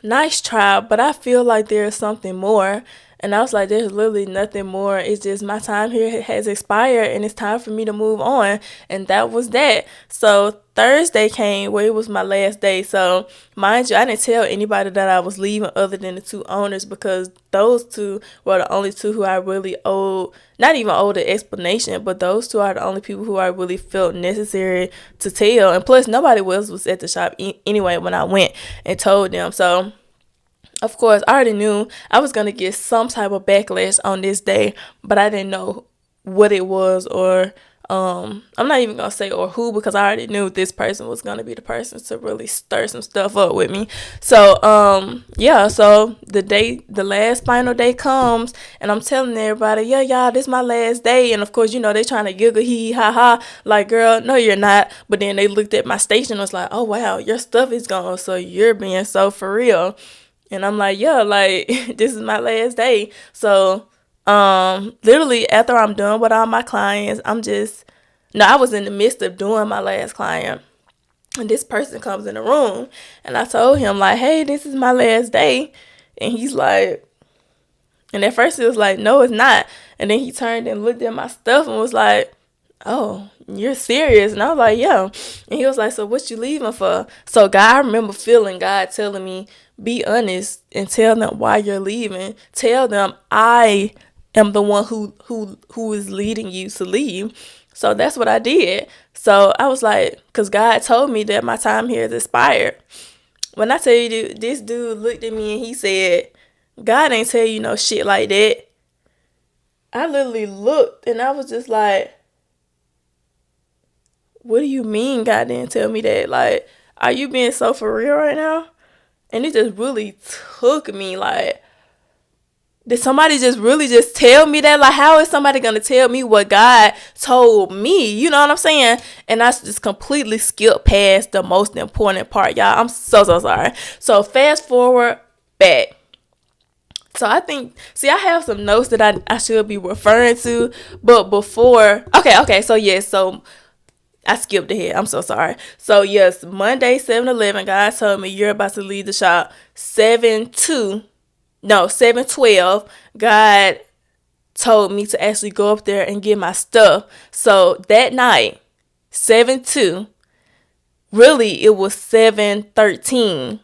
nice try, but I feel like there's something more. And I was like, there's literally nothing more. It's just my time here has expired and it's time for me to move on. And that was that. So Thursday came where it was my last day. So mind you, I didn't tell anybody that I was leaving other than the 2 owners because those 2 were the only 2 who I really owed, not even owed an explanation, but those 2 are the only people who I really felt necessary to tell. And plus, nobody else was at the shop anyway when I went and told them. So of course, I already knew I was going to get some type of backlash on this day, but I didn't know what it was or I'm not even going to say or who because I already knew this person was going to be the person to really stir some stuff up with me. So, yeah, so the last final day comes and I'm telling everybody, yeah, y'all, this is my last day. And of course, they trying to giggle, hee, ha, ha, like, girl, no, you're not. But then they looked at my station and was like, oh, wow, your stuff is gone. So you're being so for real. And I'm like, yeah, like, this is my last day. So, literally after I'm done with all my clients, I was in the midst of doing my last client. And this person comes in the room and I told him like, hey, this is my last day. And he's like, and at first he was like, no, it's not. And then he turned and looked at my stuff and was like, oh, you're serious? And I was like, yeah. And he was like, so what you leaving for? So God, I remember feeling God telling me, be honest and tell them why you're leaving. Tell them I am the one who is leading you to leave. So that's what I did. So I was like, because God told me that my time here is expired. When I tell you, this dude looked at me and he said, God ain't tell you no shit like that. I literally looked and I was just like, what do you mean God didn't tell me that? Like, are you being so for real right now? And it just really took me, like, did somebody just tell me that? Like, how is somebody going to tell me what God told me? You know what I'm saying? And I just completely skipped past the most important part, y'all. I'm so sorry. So fast forward back. So I think, I have some notes that I should be referring to. But before, okay. So yes, so I skipped ahead. I'm so sorry. So yes, Monday, 7-11, God told me you're about to leave the shop. 7-12, God told me to actually go up there and get my stuff. So that night, 7-2, really it was 7-13.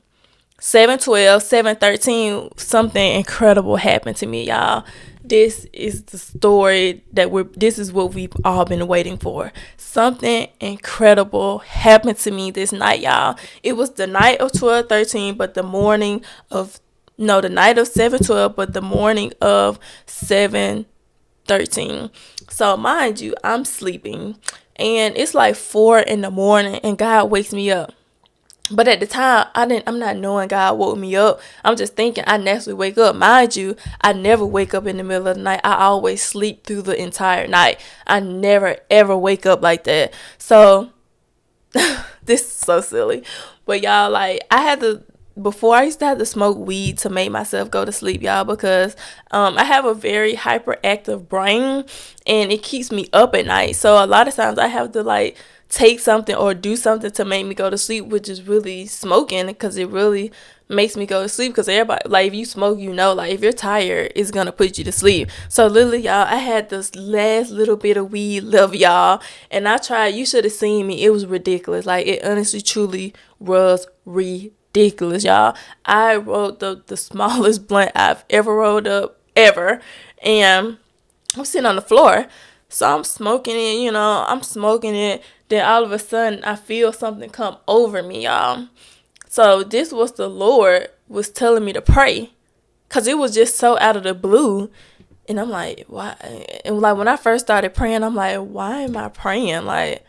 7-12, 7-13, something incredible happened to me, y'all. This is the story this is what we've all been waiting for. Something incredible happened to me this night, y'all. It was the night of 12-13, but the night of 7-12, but the morning of 7-13. So mind you, I'm sleeping and it's like 4 in the morning and God wakes me up. But at the time, I'm not knowing God woke me up. I'm just thinking I naturally wake up. Mind you, I never wake up in the middle of the night. I always sleep through the entire night. I never, ever wake up like that. So, this is so silly. But y'all, like, before I used to have to smoke weed to make myself go to sleep, y'all, because I have a very hyperactive brain and it keeps me up at night. So, a lot of times I have to, like, take something or do something to make me go to sleep, which is really smoking, because it really makes me go to sleep. Because everybody, like, if you smoke, like, if you're tired, it's gonna put you to sleep. So literally, y'all, I had this last little bit of weed left, y'all, and I tried. You should have seen me. It was ridiculous. Like, it honestly truly was ridiculous. ridiculous, y'all. I rolled the smallest blunt I've ever rolled up, ever. And I'm sitting on the floor. So I'm smoking it, I'm smoking it. Then all of a sudden, I feel something come over me, y'all. So this was the Lord was telling me to pray. Because it was just so out of the blue. And I'm like, why? And like when I first started praying, I'm like, why am I praying? Like,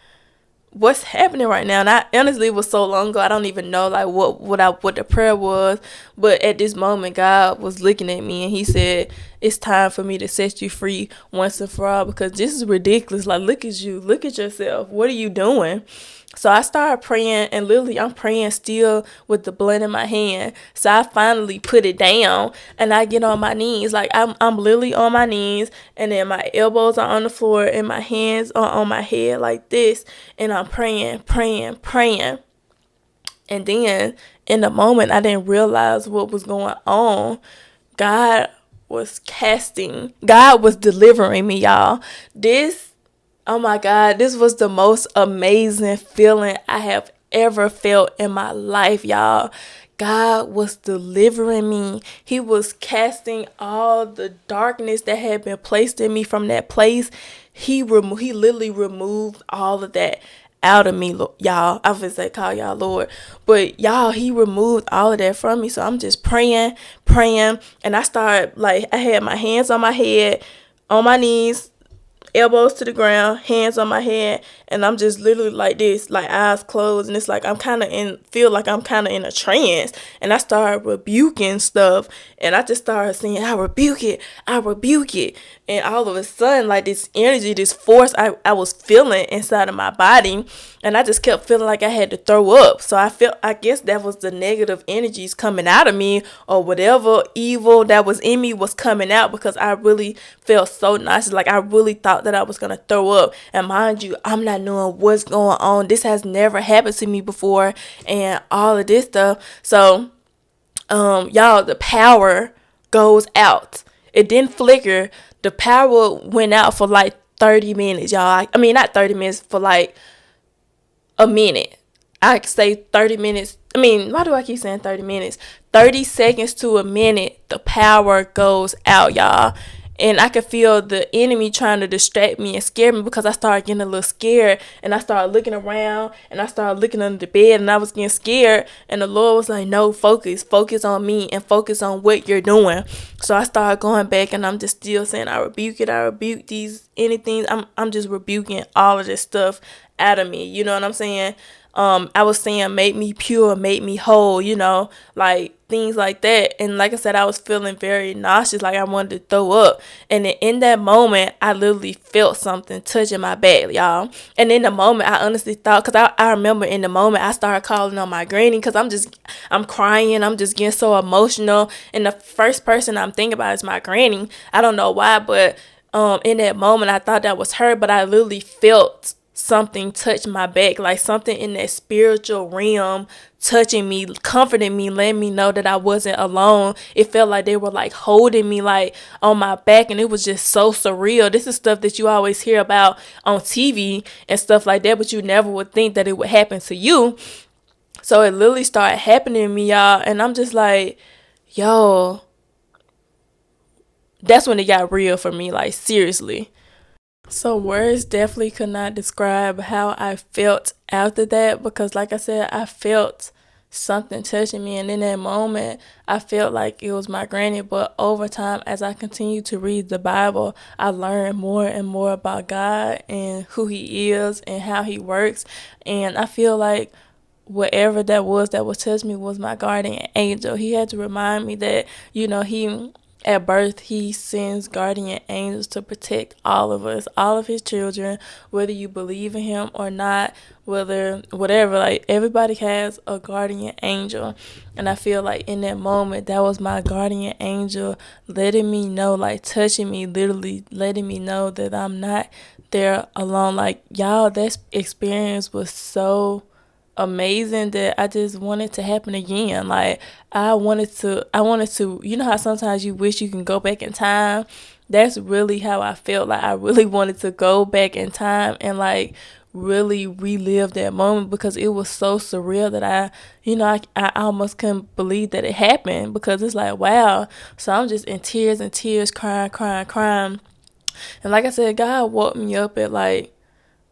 what's happening right now? And I honestly, it was so long ago, I don't even know like what the prayer was. But at this moment, God was looking at me and he said, it's time for me to set you free once and for all, because this is ridiculous. Like, look at you, look at yourself, what are you doing? So I started praying, and literally I'm praying still with the blunt in my hand. So I finally put it down and I get on my knees. Like I'm literally on my knees, and then my elbows are on the floor and my hands are on my head like this. And I'm praying, praying, praying. And then in the moment, I didn't realize what was going on. God was delivering me, y'all. Oh my God, this was the most amazing feeling I have ever felt in my life, y'all. God was delivering me. He was casting all the darkness that had been placed in me from that place. He literally removed all of that out of me, y'all. I was say call y'all Lord, but y'all, he removed all of that from me. So I'm just praying, and I started like I had my hands on my head, on my knees, elbows to the ground, hands on my head, and I'm just literally like this, like eyes closed, and it's like I'm kind of in a trance. And I started rebuking stuff, and I just started saying, I rebuke it, and all of a sudden, like this energy, this force I was feeling inside of my body, and I just kept feeling like I had to throw up. So I guess that was the negative energies coming out of me, or whatever evil that was in me was coming out, because I really felt so nauseous. Like I really thought that I was gonna throw up. And mind you, I'm not knowing what's going on. This has never happened to me before, and all of this stuff. So y'all, the power goes out. It didn't flicker. The power went out for like 30 minutes, y'all. I mean, not 30 minutes, for like a minute. I say 30 minutes. I mean, why do I keep saying 30 minutes? 30 seconds to a minute, the power goes out, y'all. And I could feel the enemy trying to distract me and scare me, because I started getting a little scared, and I started looking around, and I started looking under the bed, and I was getting scared. And the Lord was like, no, focus on me and focus on what you're doing. So I started going back, and I'm just still saying, I rebuke these anything. I'm just rebuking all of this stuff out of me. You know what I'm saying? I was saying, make me pure, make me whole, like things like that. And like I said, I was feeling very nauseous, like I wanted to throw up. And then in that moment, I literally felt something touching my back, y'all. And in the moment, I honestly thought, because I remember in the moment, I started calling on my granny, because I'm crying, I'm just getting so emotional. And the first person I'm thinking about is my granny. I don't know why, but in that moment, I thought that was her, but I literally felt something touch my back, like something in that spiritual realm touching me, comforting me, letting me know that I wasn't alone. It felt like they were like holding me like on my back, and it was just so surreal. This is stuff that you always hear about on TV and stuff like that, but you never would think that it would happen to you. So it literally started happening to me, y'all, and I'm just like, yo, that's when it got real for me, like seriously. So words definitely could not describe how I felt after that, because like I said, I felt something touching me, and in that moment I felt like it was my granny. But over time, as I continued to read the Bible, I learned more and more about God and who he is and how he works. And I feel like whatever that was touching me was my guardian angel. He had to remind me that, he at birth, he sends guardian angels to protect all of us, all of his children, whether you believe in him or not, whatever, like everybody has a guardian angel. And I feel like in that moment, that was my guardian angel letting me know, like touching me, literally letting me know that I'm not there alone. Like, y'all, that experience was so amazing that I just wanted to happen again. Like I wanted to, how sometimes you wish you can go back in time. That's really how I felt. Like I really wanted to go back in time and like really relive that moment because it was so surreal that I almost couldn't believe that it happened, because it's like, wow. So I'm just in tears and tears, crying, crying, crying. And like I said, God woke me up at like,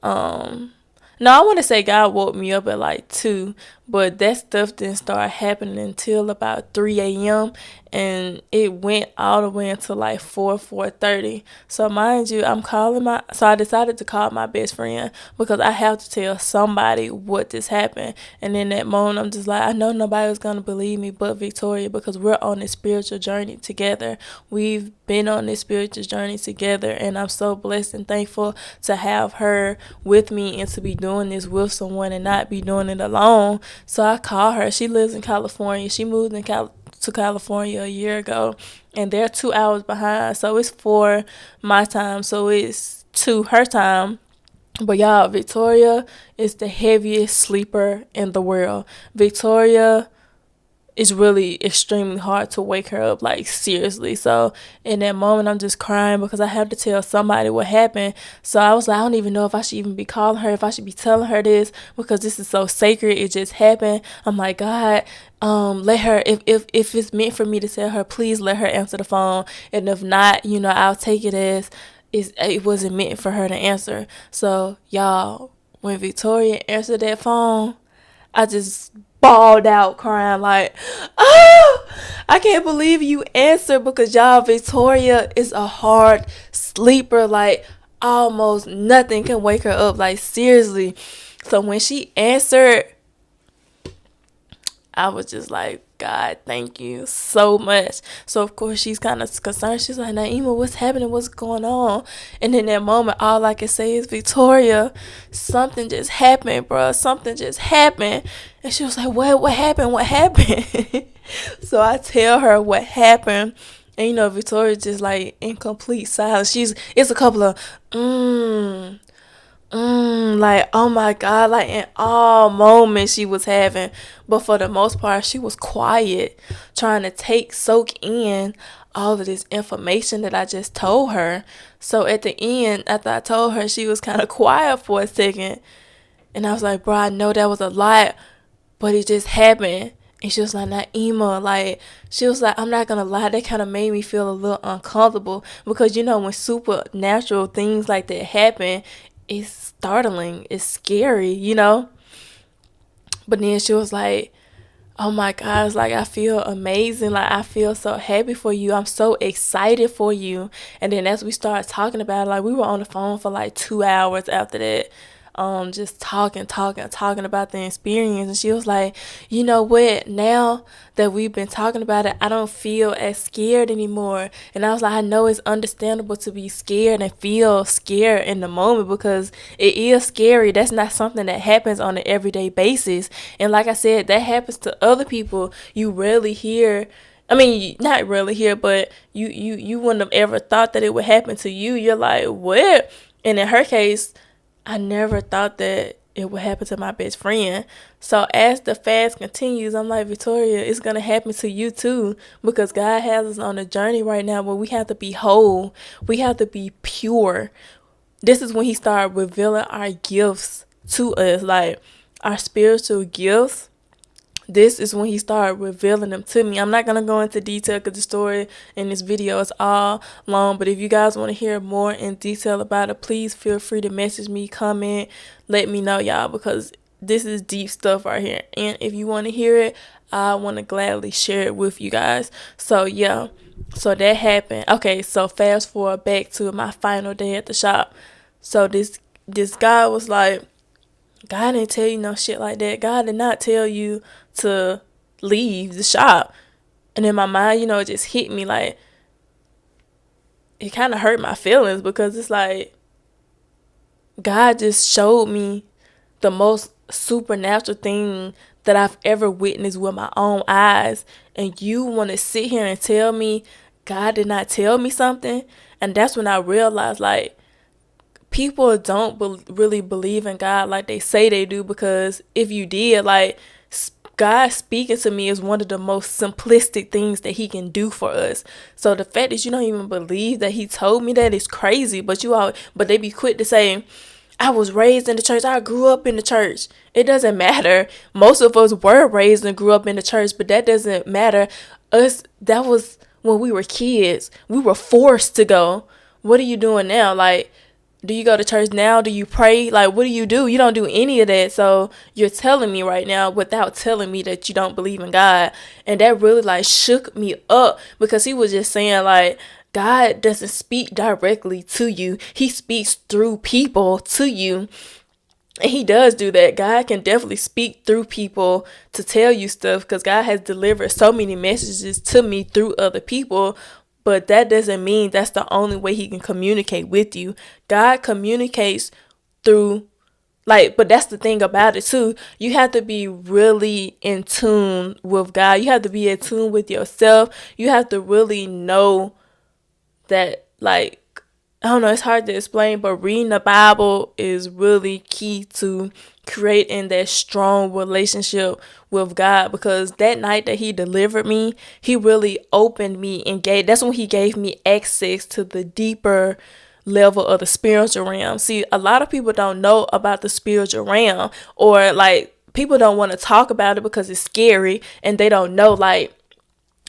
um, no, I want to say God woke me up at like 2, but that stuff didn't start happening until about 3 a.m. And it went all the way until like 4:30. So mind you, so I decided to call my best friend because I have to tell somebody what this happened. And in that moment, I'm just like, I know nobody was going to believe me but Victoria, because we're on this spiritual journey together. We've been on this spiritual journey together, and I'm so blessed and thankful to have her with me and to be doing this with someone and not be doing it alone. So I call her. She lives in California. She moved to California a year ago, and they're 2 hours behind. So it's 4 my time, so it's 2 her time. But y'all, Victoria is the heaviest sleeper in the world. Victoria, it's really extremely hard to wake her up, like seriously. So in that moment, I'm just crying because I have to tell somebody what happened. So I was like, I don't even know if I should even be calling her, if I should be telling her this, because this is so sacred. It just happened. I'm like, God, let her, if it's meant for me to tell her, please let her answer the phone. And if not, I'll take it as it wasn't meant for her to answer. So y'all, when Victoria answered that phone, I just bawled out crying like, oh, I can't believe you answered, because y'all, Victoria is a hard sleeper. Like, almost nothing can wake her up, like seriously. So when she answered, I was just like, God, thank you so much. So, of course, she's kind of concerned. She's like, Naima, what's happening? What's going on? And in that moment, all I can say is, Victoria, something just happened, bro. Something just happened. And she was like, what happened? What happened? So I tell her what happened. And, Victoria's just like in complete silence. It's a couple of, like, oh my God, like in all moments she was having. But for the most part, she was quiet, trying to soak in all of this information that I just told her. So at the end, after I told her, she was kind of quiet for a second. And I was like, bro, I know that was a lot, but it just happened. And she was like, Naima, like, she was like, I'm not going to lie, that kind of made me feel a little uncomfortable. Because, when supernatural things like that happen, it's startling, it's scary. But then she was like, oh my gosh, like, I feel amazing, like, I feel so happy for you, I'm so excited for you. And then as we started talking about it, like, we were on the phone for like 2 hours after that, just talking about the experience. And she was like, you know what, now that we've been talking about it, I don't feel as scared anymore. And I was like, I know it's understandable to be scared and feel scared in the moment, because it is scary. That's not something that happens on an everyday basis. And like I said, that happens to other people. You rarely hear, I mean, not really hear, but you wouldn't have ever thought that it would happen to you. You're like, what? And in her case, I never thought that it would happen to my best friend. So as the fast continues, I'm like, Victoria, it's going to happen to you too, because God has us on a journey right now where we have to be whole. We have to be pure. This is when he started revealing our gifts to us, like our spiritual gifts. This is when he started revealing them to me. I'm not going to go into detail because the story in this video is all long. But if you guys want to hear more in detail about it, please feel free to message me, comment, let me know, y'all, because this is deep stuff right here. And if you want to hear it, I want to gladly share it with you guys. So, yeah. So that happened. Okay, so fast forward back to my final day at the shop. So this guy was like, God didn't tell you no shit like that. God did not tell you to leave the shop. And in my mind, it just hit me, like, it kind of hurt my feelings, because it's like, God just showed me the most supernatural thing that I've ever witnessed with my own eyes. And you want to sit here and tell me God did not tell me something? And that's when I realized, like, people don't really believe in God like they say they do, because if you did, like, God speaking to me is one of the most simplistic things that he can do for us. So the fact that you don't even believe that he told me that is crazy. But they be quick to say, I was raised in the church. I grew up in the church. It doesn't matter. Most of us were raised and grew up in the church, but that doesn't matter. That was when we were kids. We were forced to go. What are you doing now? Like, do you go to church now? Do you pray? Like, what do? You don't do any of that. So you're telling me right now without telling me that you don't believe in God. And that really like shook me up, because he was just saying like, God doesn't speak directly to you. He speaks through people to you. And he does do that. God can definitely speak through people to tell you stuff, because God has delivered so many messages to me through other people. But that doesn't mean that's the only way he can communicate with you. God communicates through, like, but that's the thing about it too. You have to be really in tune with God. You have to be in tune with yourself. You have to really know that, like, I don't know, it's hard to explain, but reading the Bible is really key to creating that strong relationship with God. Because that night that he delivered me, he really opened me and that's when he gave me access to the deeper level of the spiritual realm. See, a lot of people don't know about the spiritual realm, or like people don't want to talk about it because it's scary, and they don't know, like,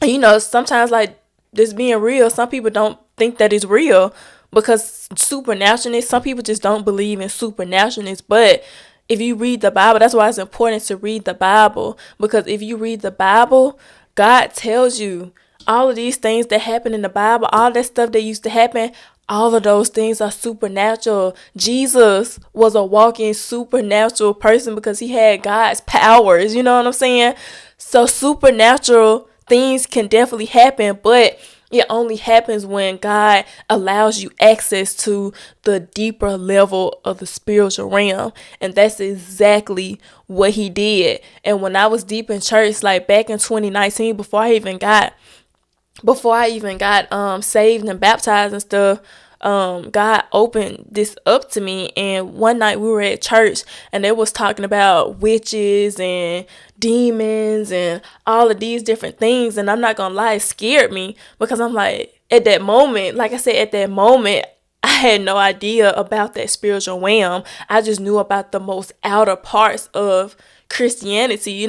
sometimes, like, this being real, some people don't think that it's real, because supernaturalness, some people just don't believe in supernaturalness. But if you read the Bible, that's why it's important to read the Bible, because if you read the Bible, God tells you all of these things that happen in the Bible, all that stuff that used to happen, all of those things are supernatural. Jesus was a walking supernatural person because he had God's powers, you know what I'm saying? So supernatural things can definitely happen, but it only happens when God allows you access to the deeper level of the spiritual realm. And that's exactly what he did. And when I was deep in church, like back in 2019, before I even got saved and baptized and stuff, God opened this up to me. And one night we were at church, and they was talking about witches and demons and all of these different things. And I'm not gonna lie, it scared me, because I'm like, at that moment, like I said, at that moment, I had no idea about that spiritual realm. I just knew about the most outer parts of Christianity,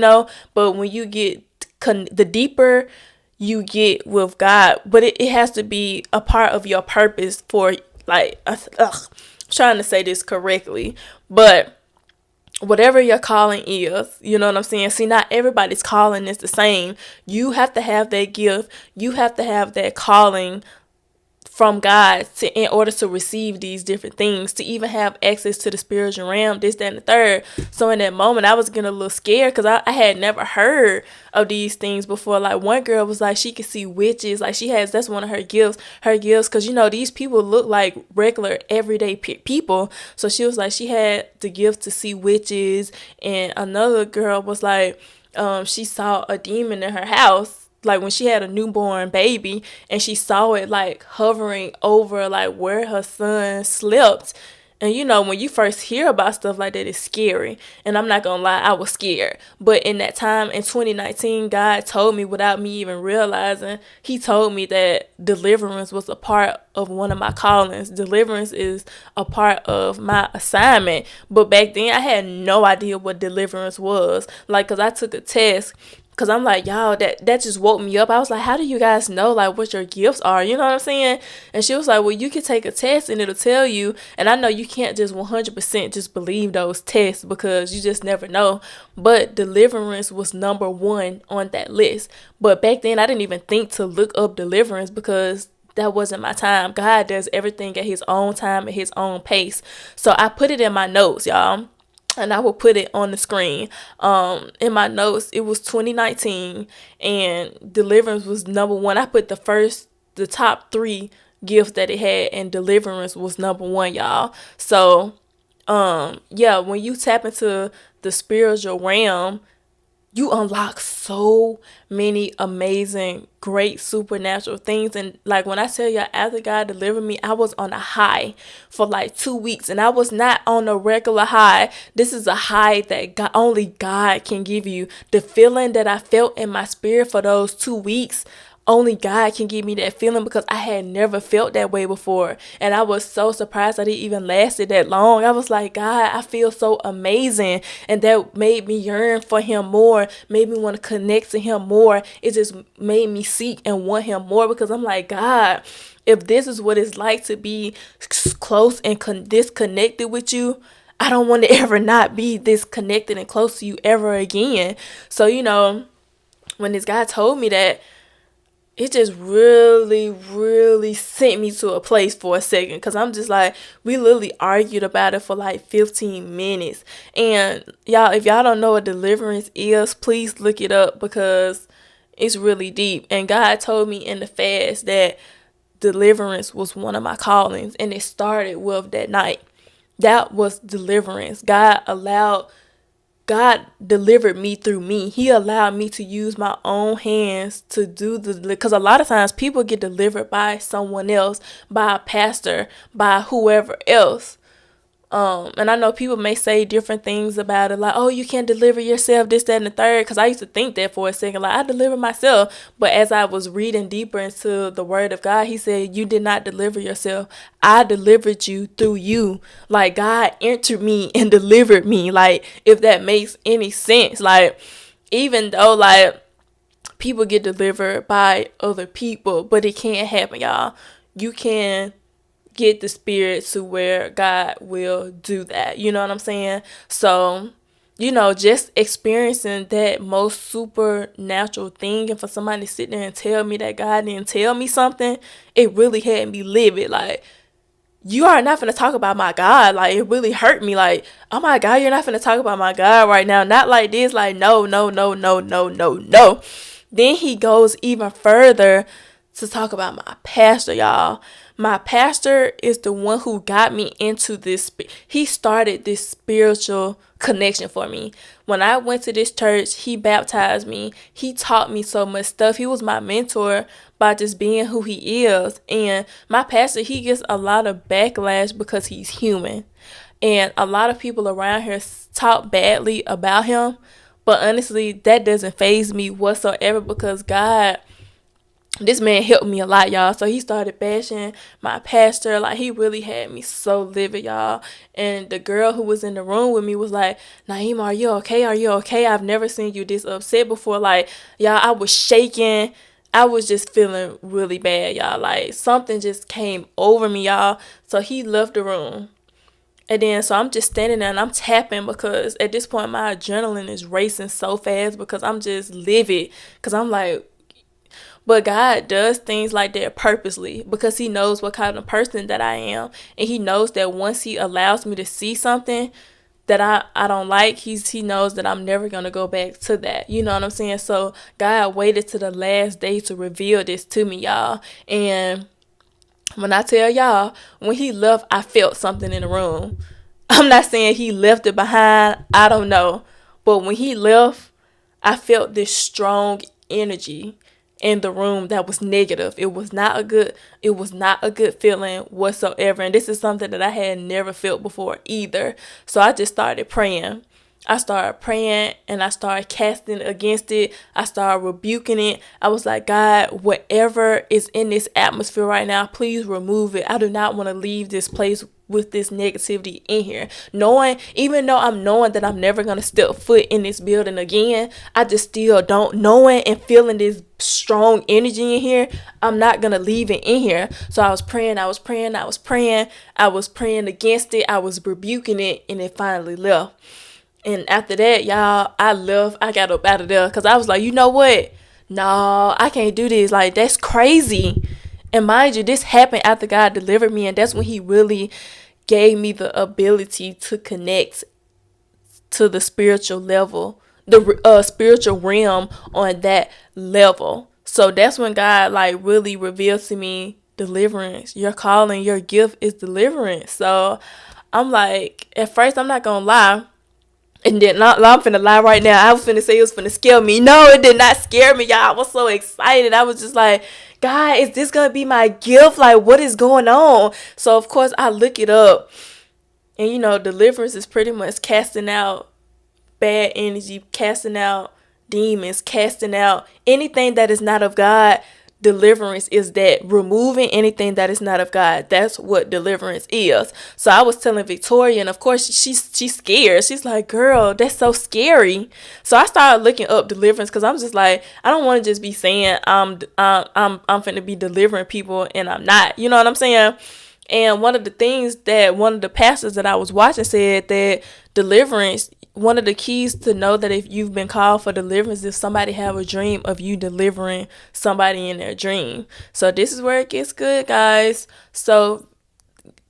But when you get the deeper you get with God, but it has to be a part of your purpose for, like, I'm trying to say this correctly, but whatever your calling is, you know what I'm saying? See, not everybody's calling is the same. You have to have that gift. You have to have that calling from God in order to receive these different things, to even have access to the spiritual realm, this, that, and the third. So in that moment, I was getting a little scared, because I had never heard of these things before. Like, one girl was like, she could see witches. Like, that's one of her gifts, because, these people look like regular, everyday people. So she was like, she had the gift to see witches. And another girl was like, she saw a demon in her house, like when she had a newborn baby, and she saw it like hovering over like where her son slept. And when you first hear about stuff like that, it's scary. And I'm not gonna lie, I was scared. But in that time in 2019, God told me, without me even realizing, he told me that deliverance was a part of one of my callings. Deliverance is a part of my assignment. But back then I had no idea what deliverance was. Like, cause I took a test, because I'm like, y'all, that just woke me up. I was like, how do you guys know, like, what your gifts are? You know what I'm saying? And she was like, well, you can take a test and it'll tell you. And I know you can't just 100% just believe those tests, because you just never know. But deliverance was number one on that list. But back then, I didn't even think to look up deliverance, because that wasn't my time. God does everything at his own time, at his own pace. So I put it in my notes, y'all, and I will put it on the screen. In my notes, it was 2019, and deliverance was number one. I put the top 3 gifts that it had, and deliverance was number one, y'all. So, yeah, when you tap into the spiritual realm, you unlock so many amazing, great supernatural things. And like, when I tell y'all, after God delivered me, I was on a high for like 2 weeks, and I was not on a regular high. This is a high that only God can give you. The feeling that I felt in my spirit for those 2 weeks, only God can give me that feeling, because I had never felt that way before. And I was so surprised that it even lasted that long. I was like, God, I feel so amazing. And that made me yearn for him more, made me want to connect to him more. It just made me seek and want him more, because I'm like, God, if this is what it's like to be close and disconnected with you, I don't want to ever not be disconnected and close to you ever again. So, when this guy told me that, it just really, really sent me to a place for a second, because I'm just like, we literally argued about it for like 15 minutes. And y'all, if y'all don't know what deliverance is, please look it up, because it's really deep. And God told me in the fast that deliverance was one of my callings, and it started with that night. That was deliverance. God delivered me through me. He allowed me to use my own hands to do because a lot of times people get delivered by someone else, by a pastor, by whoever else. And I know people may say different things about it, like, oh, you can't deliver yourself, this, that, and the third. Because I used to think that for a second, like, I deliver myself. But as I was reading deeper into the word of God, he said, you did not deliver yourself. I delivered you through you. Like, God entered me and delivered me. Like, if that makes any sense. Like, even though, like, people get delivered by other people, but it can't happen, y'all. You can get the spirit to where God will do that. You know what I'm saying? So, just experiencing that most supernatural thing, and for somebody to sit there and tell me that God didn't tell me something, it really had me livid. Like, you are not going to talk about my God. Like, it really hurt me. Like, oh my God, you're not going to talk about my God right now. Not like this. Like, no, no, no, no, no, no, no. Then he goes even further to talk about my pastor, y'all. My pastor is the one who got me into this. He started this spiritual connection for me. When I went to this church, he baptized me. He taught me so much stuff. He was my mentor by just being who he is. And my pastor, he gets a lot of backlash because he's human. And a lot of people around here talk badly about him. But honestly, that doesn't faze me whatsoever, because this man helped me a lot, y'all. So he started bashing my pastor. Like, he really had me so livid, y'all. And the girl who was in the room with me was like, Naima, are you okay? Are you okay? I've never seen you this upset before. Like, y'all, I was shaking. I was just feeling really bad, y'all. Like, something just came over me, y'all. So he left the room. And then, so I'm just standing there and I'm tapping, because at this point, my adrenaline is racing so fast, because I'm just livid. Because I'm like, but God does things like that purposely, because he knows what kind of person that I am. And he knows that once he allows me to see something that I don't like, he knows that I'm never going to go back to that. You know what I'm saying? So God waited to the last day to reveal this to me, y'all. And when I tell y'all, when he left, I felt something in the room. I'm not saying he left it behind. I don't know. But when he left, I felt this strong energy in the room that was negative. It was not a good feeling whatsoever. And this is something that I had never felt before either. So I just started praying. I started praying and I started casting against it. I started rebuking it. I was like, God, whatever is in this atmosphere right now, please remove it. I do not want to leave this place with this negativity in here. Even though I'm knowing that I'm never going to step foot in this building again, I just still don't, knowing and feeling this strong energy in here, I'm not going to leave it in here. So I was praying against it. I was rebuking it, and it finally left. And after that, y'all, I got up out of there, because I was like, you know what? No, I can't do this. Like, that's crazy. And mind you, this happened after God delivered me. And that's when he really gave me the ability to connect to the spiritual level, the spiritual realm on that level. So that's when God like really revealed to me deliverance. Your calling, your gift is deliverance. So I'm like, at first, I'm not going to lie. And then I'm finna lie right now. I was finna say it was finna scare me. No, it did not scare me, y'all. I was so excited. I was just like, God, is this gonna be my gift? Like, what is going on? So of course I look it up. And deliverance is pretty much casting out bad energy, casting out demons, casting out anything that is not of God. deliverance is that removing anything that is not of God. That's what deliverance is. So I was telling Victoria, and of course she's scared. She's like, "Girl, that's so scary." So I started looking up deliverance because I'm just like, I don't want to just be saying I'm finna be delivering people and I'm not. You know what I'm saying? And one of the pastors that I was watching said that deliverance, one of the keys to know that if you've been called for deliverance, if somebody have a dream of you delivering somebody in their dream. So this is where it gets good, guys. So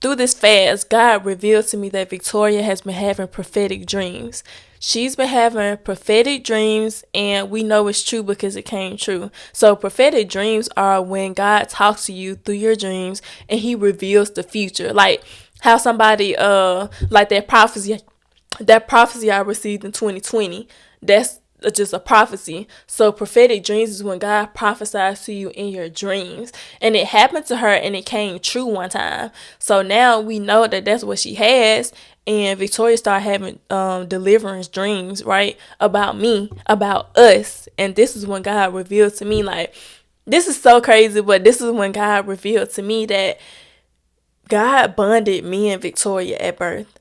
through this fast, God revealed to me that Victoria has been having prophetic dreams. She's been having prophetic dreams, and we know it's true because it came true. So prophetic dreams are when God talks to you through your dreams and he reveals the future. Like how somebody like that prophecy I received in 2020. That's just a prophecy. So prophetic dreams is when God prophesies to you in your dreams, and it happened to her and it came true one time. So now we know that that's what she has. And Victoria started having deliverance dreams, right, about me, about us. And this is when God revealed to me, like, this is so crazy, but this is when God revealed to me that God bonded me and Victoria at birth.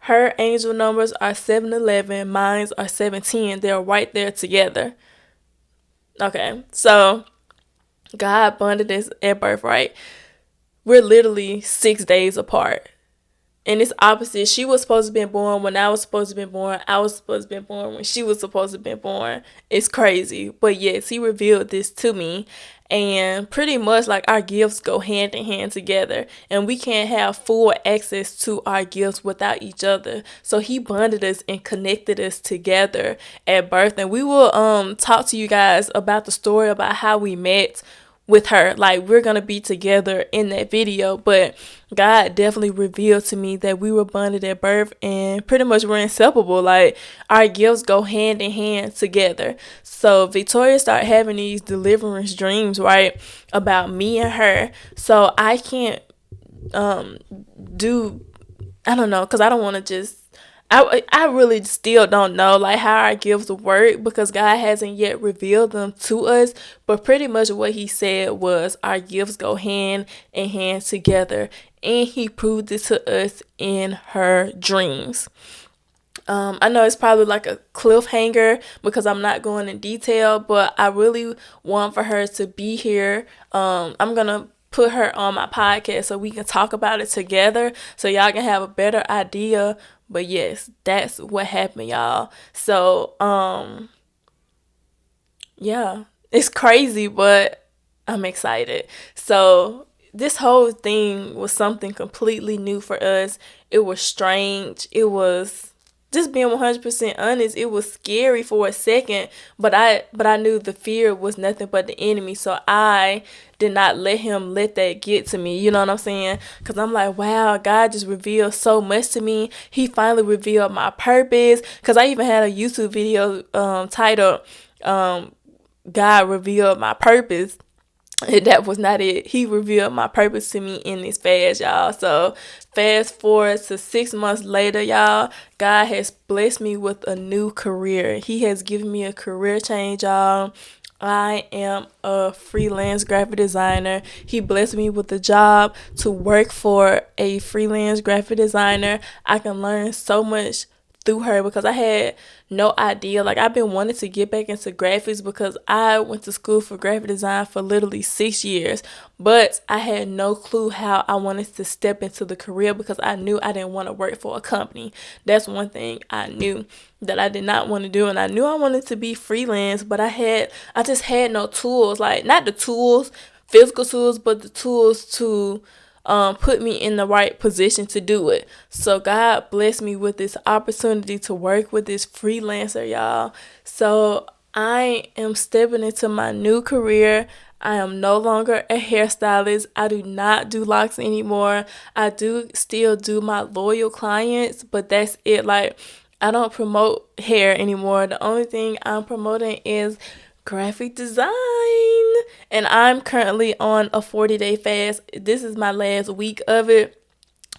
Her angel numbers are 711, mine are 17. They're right there together. Okay, so God bonded us at birth, right? We're literally 6 days apart. And it's opposite. She was supposed to be born when I was supposed to be born. I was supposed to be born when she was supposed to be born. It's crazy. But yes, he revealed this to me. And pretty much like our gifts go hand in hand together. And we can't have full access to our gifts without each other. So he bonded us and connected us together at birth. And we will talk to you guys about the story about how we met with her. Like, we're gonna be together in that video, but God definitely revealed to me that we were bonded at birth and pretty much we're inseparable. Like, our gifts go hand in hand together. So Victoria started having these deliverance dreams, right, about me and her. So I can't do, I don't know, because I don't want to just, I really still don't know like how our gifts work because God hasn't yet revealed them to us. But pretty much what he said was our gifts go hand in hand together, and he proved it to us in her dreams. I know it's probably like a cliffhanger because I'm not going in detail, but I really want for her to be here. I'm gonna put her on my podcast so we can talk about it together so y'all can have a better idea. But yes, that's what happened, y'all. So yeah, it's crazy, but I'm excited. So this whole thing was something completely new for us. It was strange. It was, just being 100% honest, it was scary for a second, but I knew the fear was nothing but the enemy. So I did not let him let that get to me. You know what I'm saying? Because I'm like, wow, God just revealed so much to me. He finally revealed my purpose. Because I even had a YouTube video titled God revealed my purpose. And that was not it. He revealed my purpose to me in this fast, y'all. So fast forward to 6 months later, y'all, God has blessed me with a new career. He has given me a career change, y'all. I am a freelance graphic designer. He blessed me with a job to work for a freelance graphic designer. I can learn so much through her because I had no idea. Like, I've been wanting to get back into graphics because I went to school for graphic design for literally 6 years, but I had no clue how I wanted to step into the career because I knew I didn't want to work for a company. That's one thing I knew that I did not want to do, and I knew I wanted to be freelance, but I just had no tools, like not the tools, physical tools, but the tools to put me in the right position to do it. So God blessed me with this opportunity to work with this freelancer, y'all. So I am stepping into my new career. I am no longer a hairstylist. I do not do locks anymore. I do still do my loyal clients, but that's it. Like, I don't promote hair anymore. The only thing I'm promoting is graphic design, and I'm currently on a 40-day fast. This is my last week of it,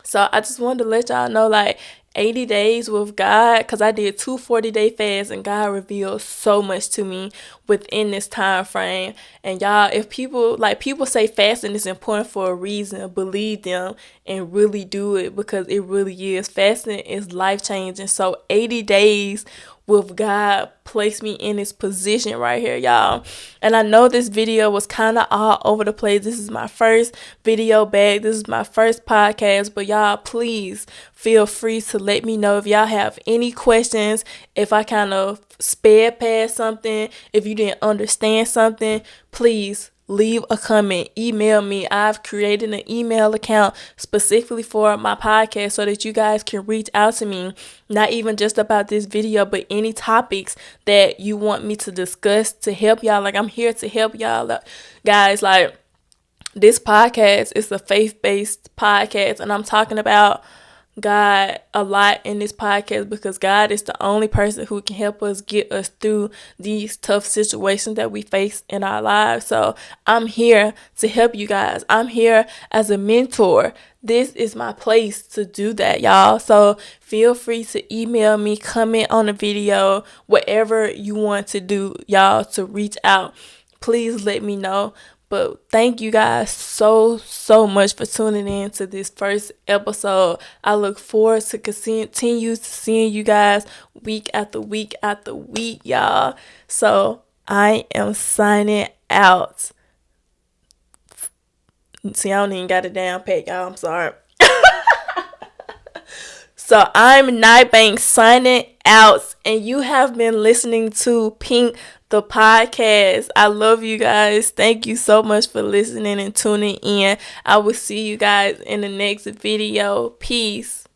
so I just wanted to let y'all know, like, 80 days with God, because I did 2 40-day fasts, and God revealed so much to me within this time frame. And y'all, if people say fasting is important for a reason, believe them and really do it, because it really is. Fasting is life changing. So 80 days with God placed me in this position right here, y'all. And I know this video was kind of all over the place. This is my first video back. This is my first podcast. But y'all, please feel free to let me know if y'all have any questions, if I kind of sped past something, if you didn't understand something. Please leave a comment, email me. I've created an email account specifically for my podcast so that you guys can reach out to me, not even just about this video, but any topics that you want me to discuss to help y'all. Like, I'm here to help y'all, guys. Like, this podcast is a faith-based podcast, and I'm talking about God a lot in this podcast because God is the only person who can help us get us through these tough situations that we face in our lives. So I'm here to help you guys. I'm here as a mentor. This is my place to do that, y'all. So feel free to email me, comment on the video, whatever you want to do, y'all, to reach out. Please let me know. But thank you guys so much for tuning in to this first episode. I look forward to continue to seeing you guys week after week after week, y'all. So I am signing out. See, I don't even got a damn pet, y'all. I'm sorry. So I'm Night Bank signing out, and you have been listening to Pink the podcast. I love you guys. Thank you so much for listening and tuning in. I will see you guys in the next video. Peace.